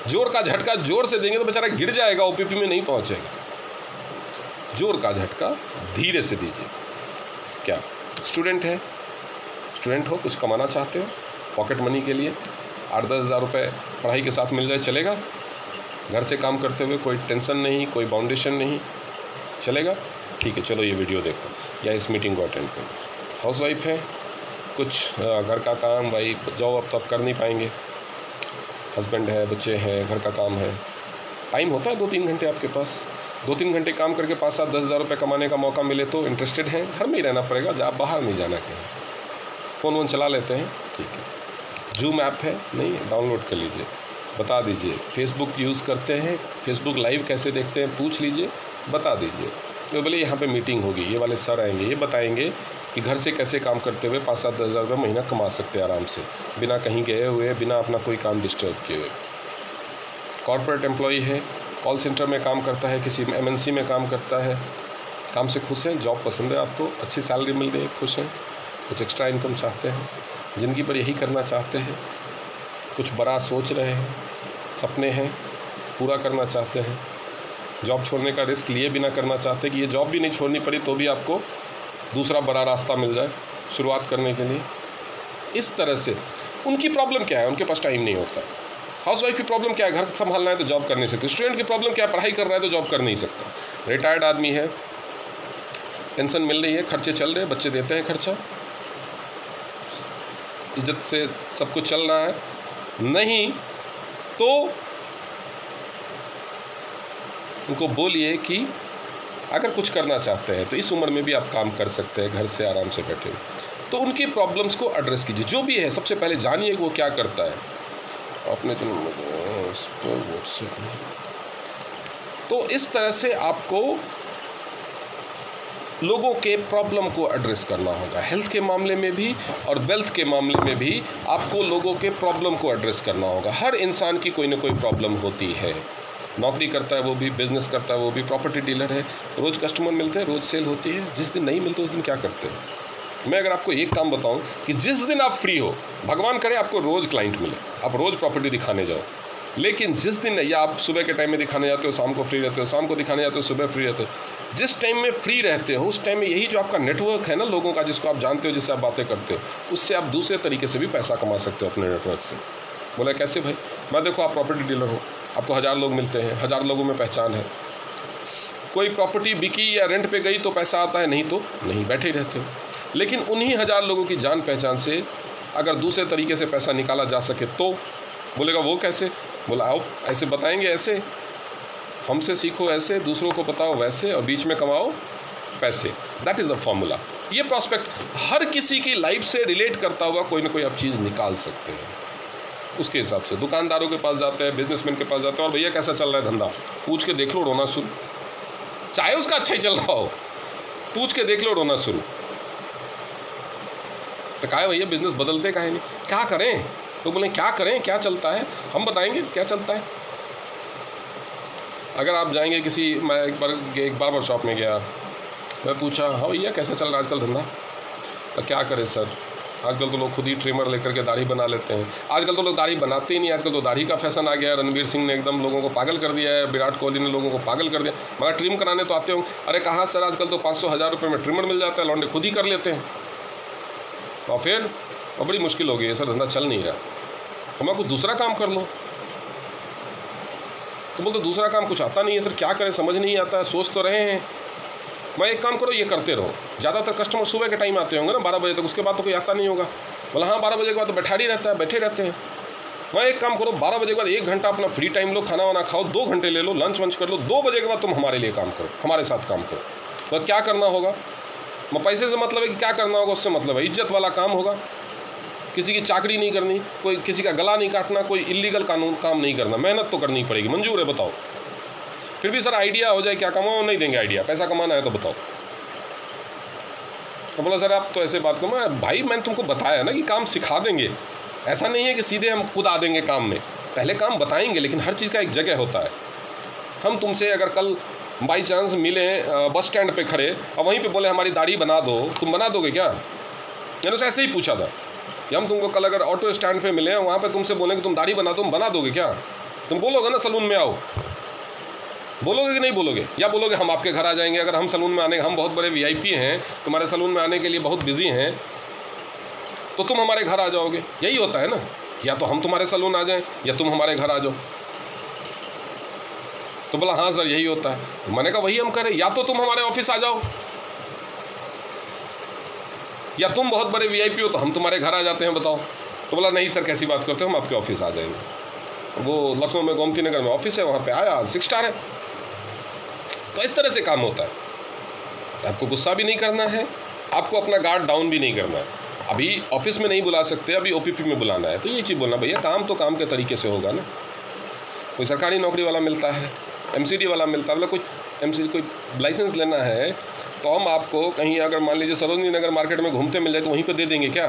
जोर का झटका जोर से देंगे तो बेचारा गिर जाएगा, OPP में नहीं पहुंचेगा। जोर का झटका धीरे से दीजिए। क्या स्टूडेंट हो, कुछ कमाना चाहते हो, पॉकेट मनी के लिए 8-10 हज़ार रुपये पढ़ाई के साथ मिल जाए चलेगा? घर से काम करते हुए कोई टेंशन नहीं, कोई बाउंडेशन नहीं, चलेगा? ठीक है, चलो ये वीडियो देखो या इस मीटिंग को अटेंड करो। हाउसवाइफ है, कुछ घर का काम, भाई जॉब अब तो आप कर नहीं पाएंगे, हस्बैंड है, बच्चे हैं, घर का काम है, टाइम होता है 2-3 घंटे आपके पास, 2-3 घंटे काम करके 5-7-10 हज़ार रुपये कमाने का मौका मिले तो इंटरेस्टेड हैं? घर में ही रहना पड़ेगा, जब बाहर नहीं जाना कहीं, फ़ोन चला लेते हैं, ठीक है। जूम ऐप है, नहीं डाउनलोड कर लीजिए, बता दीजिए। फेसबुक यूज़ करते हैं, फेसबुक लाइव कैसे देखते हैं पूछ लीजिए, बता दीजिए। तो बोले यहाँ पे मीटिंग होगी, ये वाले सर आएंगे, ये बताएंगे कि घर से कैसे काम करते हुए 5-7 हज़ार रुपये महीना कमा सकते हैं आराम से, बिना कहीं गए हुए, बिना अपना कोई काम डिस्टर्ब किए हुए। कॉर्पोरेट एम्प्लॉई है, कॉल सेंटर में काम करता है, किसी MNC में काम करता है, काम से खुश हैं, जॉब पसंद है आपको, अच्छी सैलरी मिल रही है, खुश हैं, कुछ एक्स्ट्रा इनकम चाहते हैं, ज़िंदगी पर यही करना चाहते हैं, कुछ बड़ा सोच रहे हैं, सपने हैं, पूरा करना चाहते हैं, जॉब छोड़ने का रिस्क लिए बिना करना चाहते कि ये जॉब भी नहीं छोड़नी पड़ी तो भी आपको दूसरा बड़ा रास्ता मिल जाए शुरुआत करने के लिए। इस तरह से उनकी प्रॉब्लम क्या है? उनके पास टाइम नहीं होता। हाउसवाइफ की प्रॉब्लम क्या है? घर संभालना है तो जॉब कर नहीं सकती। स्टूडेंट की प्रॉब्लम क्या है? पढ़ाई कर रहा है तो जॉब कर नहीं सकता। रिटायर्ड आदमी है, पेंशन मिल रही है, खर्चे चल रहे हैं, बच्चे देते हैं खर्चा, इज्जत से सब कुछ चल रहा है, नहीं तो उनको बोलिए कि अगर कुछ करना चाहते हैं तो इस उम्र में भी आप काम कर सकते हैं, घर से आराम से बैठे। तो उनकी प्रॉब्लम्स को एड्रेस कीजिए, जो भी है सबसे पहले जानिए कि वो क्या करता है। आपने तो इस तरह से आपको लोगों के प्रॉब्लम को एड्रेस करना होगा। हेल्थ के मामले में भी और वेल्थ के मामले में भी आपको लोगों के प्रॉब्लम को एड्रेस करना होगा। हर इंसान की कोई ना कोई प्रॉब्लम होती है। नौकरी करता है वो भी, बिजनेस करता है वो भी, प्रॉपर्टी डीलर है, रोज़ कस्टमर मिलते हैं, रोज़ सेल होती है। जिस दिन नहीं मिलते उस दिन क्या करते हैं? मैं अगर आपको एक काम बताऊं कि जिस दिन आप फ्री हो, भगवान करे आपको रोज़ क्लाइंट मिले, आप रोज़ प्रॉपर्टी दिखाने जाओ, लेकिन जिस दिन या आप सुबह के टाइम में दिखाने जाते हो, शाम को फ्री रहते हो, शाम को दिखाने जाते हो, सुबह फ्री रहते हो, जिस टाइम में फ्री रहते हो उस टाइम में यही जो आपका नेटवर्क है ना लोगों का, जिसको आप जानते हो, जिससे आप बातें करते हो, उससे आप दूसरे तरीके से भी पैसा कमा सकते हो अपने नेटवर्क से। बोला कैसे भाई? मैं देखो आप प्रॉपर्टी डीलर हो, आपको 1000 लोग मिलते हैं, 1000 लोगों में पहचान है, कोई प्रॉपर्टी बिकी या रेंट पे गई तो पैसा आता है, नहीं तो नहीं, बैठे ही रहते हो। लेकिन उन्हीं 1000 लोगों की जान पहचान से अगर दूसरे तरीके से पैसा निकाला जा सके तो बोलेगा वो कैसे? बोला आओ ऐसे बताएंगे, ऐसे हमसे सीखो, ऐसे दूसरों को बताओ वैसे, और बीच में कमाओ पैसे। That is the formula. ये प्रॉस्पेक्ट हर किसी की लाइफ से रिलेट करता हुआ कोई ना कोई आप चीज़ निकाल सकते हैं। उसके हिसाब से दुकानदारों के पास जाते हैं, बिजनेसमैन के पास जाते हैं, और भैया कैसा चल रहा है धंधा, पूछ के देख लो, रोना शुरू। चाहे उसका अच्छा ही चल रहा हो, पूछ के देख लो, रोना शुरू। तो कहा भैया बिजनेस बदलते काहे नहीं, क्या करें? तो बोले क्या करें, क्या चलता है, हम बताएंगे क्या चलता है। अगर आप जाएंगे किसी, मैं एक बार्बर शॉप में गया, मैं पूछा हाँ भैया कैसा चल रहा है आजकल धंधा? तो क्या करें सर, आजकल तो लोग खुद ही ट्रिमर लेकर के दाढ़ी बना लेते हैं। आजकल तो लोग दाढ़ी बनाते ही नहीं, आजकल तो दाढ़ी का फैशन आ गया है। रणवीर सिंह ने एकदम लोगों को पागल कर दिया है, विराट कोहली ने लोगों को पागल कर दिया, मगर ट्रिम कराने तो आते हो। अरे कहाँ सर, आजकल तो 500-1000 रुपये में ट्रिमर मिल जाता है, लौंडे खुद ही कर लेते हैं। और फिर और बड़ी मुश्किल हो गई है सर, धंधा चल नहीं रहा, हमारा कुछ दूसरा काम कर लो। तो बोलते दूसरा काम कुछ आता नहीं है सर, क्या करें समझ नहीं आता है, सोच तो रहे हैं। मैं एक काम करो, ये करते रहो। ज़्यादातर कस्टमर सुबह के टाइम आते होंगे ना 12 बजे तक, उसके बाद तो कोई आता नहीं होगा। बोला हाँ 12 बजे के बाद तो बैठा ही रहता है, बैठे रहते हैं। मैं एक काम करो, 12 बजे के बाद 1 घंटा अपना फ्री टाइम लो, खाना वाना खाओ, 2 घंटे ले लो, लंच वंच कर लो, 2 बजे के बाद तुम हमारे लिए काम करो, हमारे साथ काम करो। तो क्या करना होगा? मैं पैसे से मतलब है कि क्या करना होगा, उससे मतलब है इज्जत वाला काम होगा। किसी की चाकरी नहीं करनी, कोई किसी का गला नहीं काटना, कोई इलीगल कानून काम नहीं करना, मेहनत तो करनी पड़ेगी। मंजूर है? बताओ। फिर भी सर आइडिया हो जाए, क्या कमाओ? नहीं देंगे आइडिया, पैसा कमाना है तो बताओ। तो बोला सर आप तो ऐसे बात करो। मैं भाई मैंने तुमको बताया ना कि काम सिखा देंगे, ऐसा नहीं है कि सीधे हम कूदा देंगे काम में, पहले काम बताएंगे, लेकिन हर चीज़ का एक जगह होता है। हम तुमसे अगर कल बाई चांस मिले बस स्टैंड पे खड़े और वहीं पे बोले हमारी दाढ़ी बना दो, तुम बना दोगे क्या? मैंने उसे ऐसे ही पूछा था कि हम तुमको कल अगर ऑटो स्टैंड पे मिले, वहाँ पे तुमसे बोलें कि तुम दाढ़ी बना दो, तुम बना दोगे क्या? तुम बोलोगे ना सलून में आओ, बोलोगे कि नहीं बोलोगे? या बोलोगे हम आपके घर आ जाएंगे? अगर हम सलून में आने, हम बहुत बड़े वीआईपी हैं, तुम्हारे सलून में आने के लिए बहुत बिजी हैं, तो तुम हमारे घर आ जाओगे। यही होता है ना, या तो हम तुम्हारे सलून आ जाएं या तुम हमारे घर आ जाओ। तो बोला हाँ सर यही होता है। तो मैंने कहा वही हम करें, या तो तुम हमारे ऑफिस आ जाओ, या तुम बहुत बड़े वीआईपी हो तो हम तुम्हारे घर आ जाते हैं, बताओ। तो बोला नहीं सर कैसी बात करते हो, हम आपके ऑफिस आ जाएंगे। वो लखनऊ में गोमती नगर में ऑफिस है, वहाँ पे आया, 6 स्टार है। तो इस तरह से काम होता है। आपको गुस्सा भी नहीं करना है, आपको अपना गार्ड डाउन भी नहीं करना है। अभी ऑफिस में नहीं बुला सकते, अभी ओपीपी में बुलाना है, तो ये चीज़ बोलना भैया काम तो काम के तरीके से होगा ना। कोई सरकारी नौकरी वाला मिलता है, एमसीडी वाला मिलता है, मतलब कोई एमसीडी कोई लाइसेंस लेना है तो हम आपको कहीं अगर मान लीजिए सरोजनी नगर मार्केट में घूमते मिल जाए तो वहीं पे दे देंगे क्या?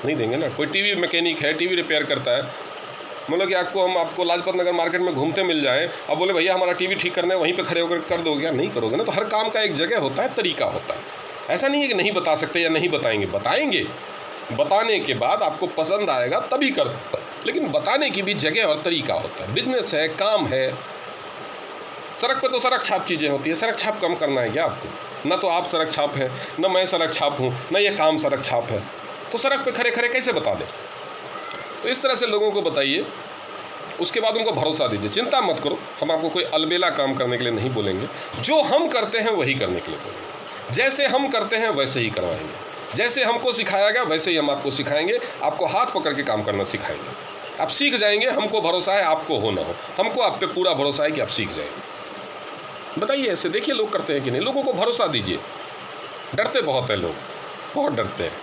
नहीं देंगे ना। कोई टीवी मैकेनिक है, टीवी रिपेयर करता है, मतलब कि हम आपको लाजपत नगर मार्केट में घूमते मिल जाए, अब बोले भैया हमारा टीवी ठीक करना है, वहीं पे खड़े होकर कर दोगे क्या? नहीं करोगे ना। तो हर काम का एक जगह होता है, तरीका होता है। ऐसा नहीं है कि नहीं बता सकते या नहीं बताएंगे, बताएंगे। बताने के बाद आपको पसंद आएगा तभी कर, लेकिन बताने की भी जगह और तरीका होता है। बिजनेस है, काम है। सड़क पे तो सड़क छाप चीज़ें होती है, सड़क छाप कम करना है क्या आपको? ना तो आप सड़क छाप है, ना मैं सड़क छाप हूँ, ना ये काम सड़क छाप है, तो सड़क पे खड़े खड़े कैसे बता दें? तो इस तरह से लोगों को बताइए, उसके बाद उनको भरोसा दीजिए। चिंता मत करो, हम आपको कोई अलबेला काम करने के लिए नहीं बोलेंगे, जो हम करते हैं वही करने के लिए बोलेंगे। जैसे हम करते हैं वैसे ही करवाएंगे, जैसे हमको सिखाया गया वैसे ही हम आपको सिखाएंगे, आपको हाथ पकड़ के काम करना सिखाएंगे। आप सीख जाएंगे, हमको भरोसा है, आपको हो ना हो, हमको आप पे पूरा भरोसा है कि आप सीख जाएंगे। बताइए ऐसे, देखिए लोग करते हैं कि नहीं। लोगों को भरोसा दीजिए। डरते बहुत है लोग, बहुत डरते हैं,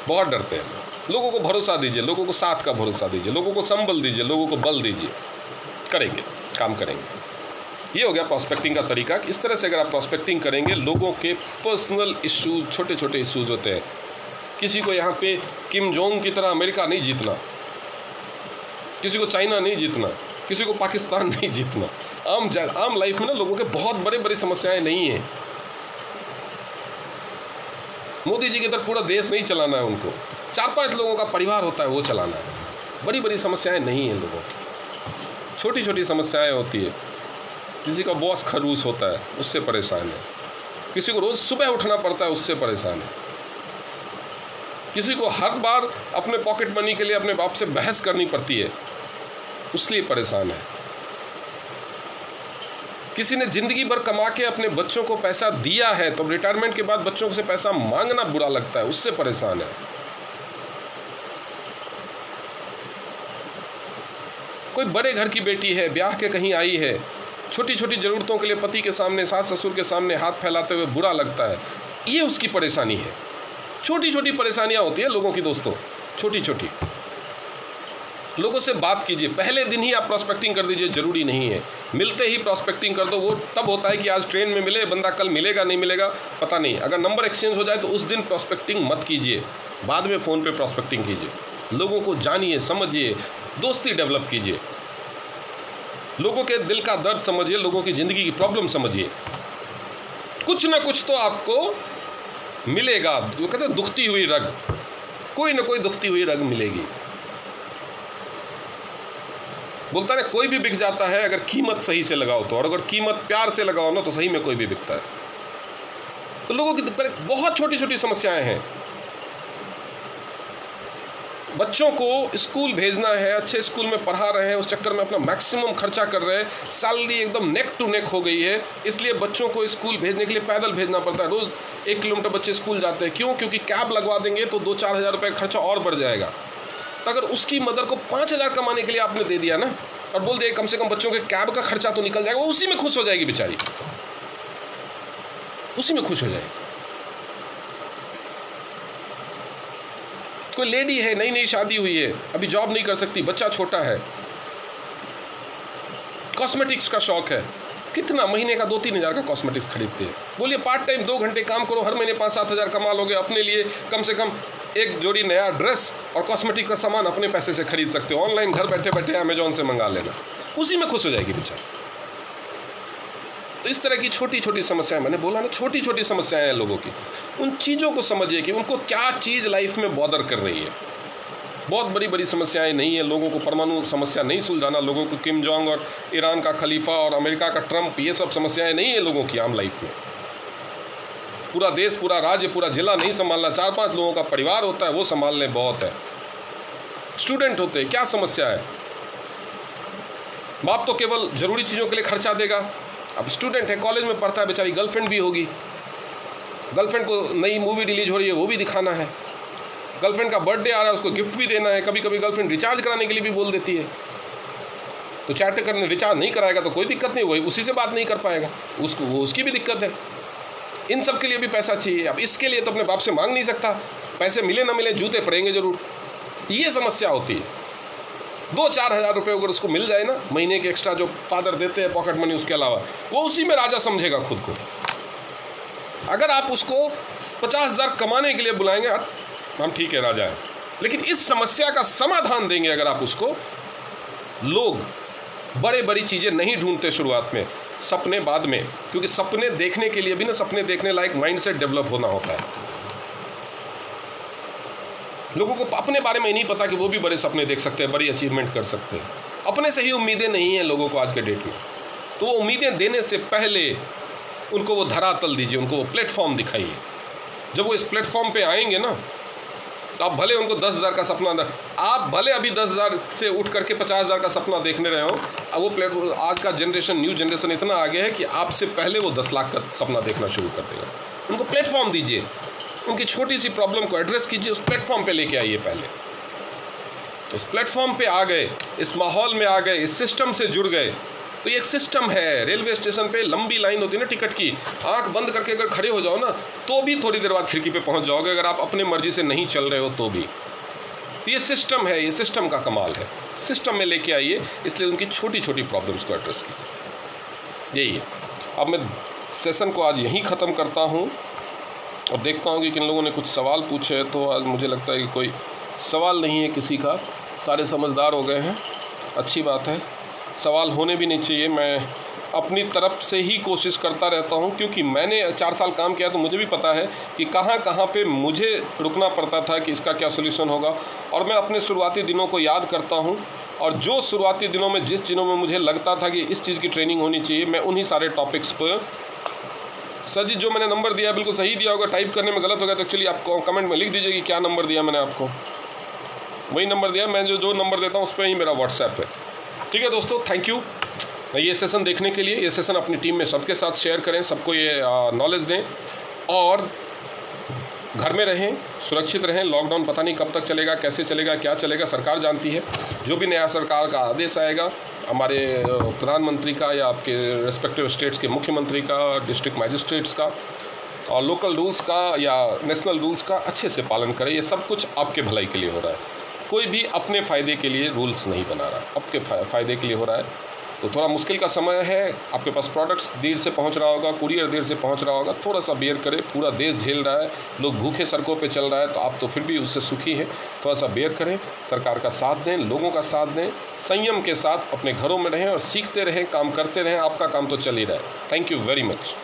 बहुत डरते हैं। लोगों को भरोसा दीजिए, लोगों को साथ का भरोसा दीजिए, लोगों को संबल दीजिए, लोगों को बल दीजिए, करेंगे, काम करेंगे। ये हो गया प्रॉस्पेक्टिंग का तरीका। इस तरह से अगर आप प्रॉस्पेक्टिंग करेंगे, लोगों के पर्सनल इश्यूज, छोटे छोटे इश्यूज होते हैं। किसी को यहाँ पे किम जोंग की तरह अमेरिका नहीं जीतना, किसी को चाइना नहीं जीतना, किसी को पाकिस्तान नहीं जीतना। आम लाइफ में ना लोगों के बहुत बड़े बड़ी समस्याएं नहीं हैं। मोदी जी की तरह पूरा देश नहीं चलाना है उनको, 4-5 लोगों का परिवार होता है वो चलाना है। बड़ी बड़ी समस्याएं नहीं हैं लोगों की, छोटी छोटी समस्याएं होती है। किसी का बॉस खड़ूस होता है उससे परेशान है, किसी को रोज़ सुबह उठना पड़ता है उससे परेशान है, किसी को हर बार अपने पॉकेट मनी के लिए अपने बाप से बहस करनी पड़ती है उसलिए परेशान है, किसी ने जिंदगी भर कमा के अपने बच्चों को पैसा दिया है तो रिटायरमेंट के बाद बच्चों से पैसा मांगना बुरा लगता है उससे परेशान है। कोई बड़े घर की बेटी है, ब्याह के कहीं आई है, छोटी छोटी ज़रूरतों के लिए पति के सामने, सास ससुर के सामने हाथ फैलाते हुए बुरा लगता है, ये उसकी परेशानी है। छोटी छोटी परेशानियां होती है लोगों की दोस्तों, छोटी छोटी। लोगों से बात कीजिए, पहले दिन ही आप प्रॉस्पेक्टिंग कर दीजिए, जरूरी नहीं है मिलते ही प्रॉस्पेक्टिंग कर दो। वो तब होता है कि आज ट्रेन में मिले बंदा, कल मिलेगा नहीं मिलेगा पता नहीं। अगर नंबर एक्सचेंज हो जाए तो उस दिन प्रॉस्पेक्टिंग मत कीजिए, बाद में फ़ोन पे प्रॉस्पेक्टिंग कीजिए। लोगों को जानिए, समझिए, दोस्ती डेवलप कीजिए, लोगों के दिल का दर्द समझिए, लोगों की ज़िंदगी की प्रॉब्लम समझिए। कुछ ना कुछ तो आपको मिलेगा। जो कहते हैं दुखती हुई रग, कोई ना कोई दुखती हुई रग मिलेगी। बोलता है कोई भी बिक जाता है अगर कीमत सही से लगाओ तो, और अगर कीमत प्यार से लगाओ ना तो सही में कोई भी बिकता है। तो लोगों की बहुत छोटी छोटी समस्याएं हैं। बच्चों को स्कूल भेजना है, अच्छे स्कूल में पढ़ा रहे हैं, उस चक्कर में अपना मैक्सिमम खर्चा कर रहे हैं, सैलरी एकदम नेक टू नेक हो गई है, इसलिए बच्चों को स्कूल भेजने के लिए पैदल भेजना पड़ता है। रोज़ 1 किलोमीटर बच्चे स्कूल जाते हैं। क्यों? क्योंकि कैब लगवा देंगे तो 2-4 हज़ार रुपये खर्चा और बढ़ जाएगा। तो अगर उसकी मदर को 5,000 कमाने के लिए आपने दे दिया ना, और बोल दिया कम से कम बच्चों के कैब का खर्चा तो निकल जाएगा, वो उसी में खुश हो जाएगी बेचारी, उसी में खुश हो जाएगी। कोई लेडी है, नई नई शादी हुई है, अभी जॉब नहीं कर सकती, बच्चा छोटा है, कॉस्मेटिक्स का शौक है, कितना महीने का 2-3 हज़ार का कॉस्मेटिक्स खरीदते हैं। बोलिए पार्ट टाइम 2 घंटे काम करो, हर महीने 5-7 हज़ार कमा लोगे, अपने लिए कम से कम एक जोड़ी नया ड्रेस और कॉस्मेटिक का सामान अपने पैसे से खरीद सकते हो। ऑनलाइन घर बैठे बैठे अमेजोन से मंगा लेना, उसी में खुश हो जाएगी बेचारी। तो इस तरह की छोटी छोटी समस्याएं, मैंने बोला ना छोटी छोटी समस्याएं हैं लोगों की, उन चीज़ों को समझिए कि उनको क्या चीज़ लाइफ में बॉदर कर रही है। बहुत बड़ी बड़ी समस्याएं नहीं है, लोगों को परमाणु समस्या नहीं सुलझाना, लोगों को किम जोंग और ईरान का खलीफा और अमेरिका का ट्रंप, ये सब समस्याएं नहीं है लोगों की आम लाइफ में। पूरा देश, पूरा राज्य, पूरा जिला नहीं संभालना, 4-5 लोगों का परिवार होता है वो संभालने बहुत है। स्टूडेंट होते हैं, क्या समस्या है? बाप तो केवल जरूरी चीज़ों के लिए खर्चा देगा। अब स्टूडेंट है, कॉलेज में पढ़ता है, बेचारी गर्लफ्रेंड भी होगी, गर्लफ्रेंड को नई मूवी रिलीज हो रही है वो भी दिखाना है, गर्लफ्रेंड का बर्थडे आ रहा है उसको गिफ्ट भी देना है, कभी कभी गर्लफ्रेंड रिचार्ज कराने के लिए भी बोल देती है, तो चैट करने रिचार्ज नहीं कराएगा तो कोई दिक्कत नहीं, वही उसी से बात नहीं कर पाएगा, उसको वो उसकी भी दिक्कत है। इन सब के लिए भी पैसा चाहिए। अब इसके लिए तो अपने बाप से मांग नहीं सकता, पैसे मिले ना मिले जूते पड़ेंगे जरूर, ये समस्या होती है। 2-4 हज़ार रुपये अगर उसको मिल जाए ना महीने के एक्स्ट्रा जो फादर देते हैं पॉकेट मनी, उसके अलावा वो उसी में राजा समझेगा खुद को। अगर आप उसको 50,000 कमाने के लिए बुलाएंगे, हम ठीक है राजा है, लेकिन इस समस्या का समाधान देंगे अगर आप उसको, लोग बड़े बड़ी चीज़ें नहीं ढूंढते शुरुआत में, सपने बाद में, क्योंकि सपने देखने के लिए भी ना सपने देखने लायक माइंडसेट डेवलप होना होता है। लोगों को अपने बारे में नहीं पता कि वो भी बड़े सपने देख सकते हैं, बड़ी अचीवमेंट कर सकते हैं। अपने से ही उम्मीदें नहीं हैं लोगों को आज के डेट में, तो वो उम्मीदें देने से पहले उनको वो धरातल दीजिए, उनको वो प्लेटफॉर्म दिखाइए। जब वो इस प्लेटफॉर्म पे आएंगे ना, तो आप भले उनको 10,000 का सपना, आप भले अभी 10,000 से उठ करके 50,000 का सपना देखने रहे हो, अब वो प्लेटफॉर्म, आज का जनरेशन, न्यू जनरेशन इतना आगे है कि आपसे पहले वो 10 लाख का सपना देखना शुरू कर देगा। उनको प्लेटफॉर्म दीजिए, उनकी छोटी सी प्रॉब्लम को एड्रेस कीजिए, उस प्लेटफॉर्म पे लेके आइए। पहले उस प्लेटफॉर्म पे आ गए, इस माहौल में आ गए, इस सिस्टम से जुड़ गए, तो ये एक सिस्टम है। रेलवे स्टेशन पे लंबी लाइन होती है ना टिकट की, आंख बंद करके अगर खड़े हो जाओ ना तो भी थोड़ी देर बाद खिड़की पे पहुंच जाओगे, अगर आप अपने मर्जी से नहीं चल रहे हो तो भी। तो ये सिस्टम है, ये सिस्टम का कमाल है, सिस्टम में लेके आइए, इसलिए उनकी छोटी छोटी प्रॉब्लम्स को एड्रेस कीजिए। यही है। अब मैं सेशन को आज यहीं ख़त्म करता हूँ और देखता हूँ कि किन लोगों ने कुछ सवाल पूछे, तो आज मुझे लगता है कि कोई सवाल नहीं है किसी का, सारे समझदार हो गए हैं, अच्छी बात है। सवाल होने भी नहीं चाहिए, मैं अपनी तरफ से ही कोशिश करता रहता हूं, क्योंकि मैंने 4 साल काम किया तो मुझे भी पता है कि कहां कहां पे मुझे रुकना पड़ता था कि इसका क्या सोल्यूशन होगा। और मैं अपने शुरुआती दिनों को याद करता हूं, और जो शुरुआती दिनों में जिस दिनों में मुझे लगता था कि इस चीज़ की ट्रेनिंग होनी चाहिए, मैं उन्हीं सारे टॉपिक्स पर, सर जी जो मैंने नंबर दिया बिल्कुल सही दिया होगा, टाइप करने में गलत हो गया तो एक्चुअली आपको कमेंट में लिख दीजिए कि क्या नंबर दिया मैंने आपको, वही नंबर दिया। मैं जो नंबर देता हूँ उस पर ही मेरा व्हाट्सएप है। ठीक है दोस्तों, थैंक यू ये सेशन देखने के लिए। ये सेशन अपनी टीम में सबके साथ शेयर करें, सबको ये नॉलेज दें, और घर में रहें, सुरक्षित रहें। लॉकडाउन पता नहीं कब तक चलेगा, कैसे चलेगा, क्या चलेगा, सरकार जानती है। जो भी नया सरकार का आदेश आएगा, हमारे प्रधानमंत्री का या आपके रेस्पेक्टिव स्टेट्स के मुख्यमंत्री का, डिस्ट्रिक्ट मैजिस्ट्रेट्स का, और लोकल रूल्स का या नेशनल रूल्स का अच्छे से पालन करें। ये सब कुछ आपके भलाई के लिए हो रहा है, कोई भी अपने फ़ायदे के लिए रूल्स नहीं बना रहा, आपके फ़ायदे के लिए हो रहा है। तो थोड़ा मुश्किल का समय है, आपके पास प्रोडक्ट्स देर से पहुंच रहा होगा, कुरियर देर से पहुंच रहा होगा, थोड़ा सा बेयर करें। पूरा देश झेल रहा है, लोग भूखे सड़कों पे चल रहा है, तो आप तो फिर भी उससे सुखी हैं। थोड़ा सा बेयर करें, सरकार का साथ दें, लोगों का साथ दें, संयम के साथ अपने घरों में रहें और सीखते रहें, काम करते रहें। आपका काम तो चल ही रहा है। Thank you very much.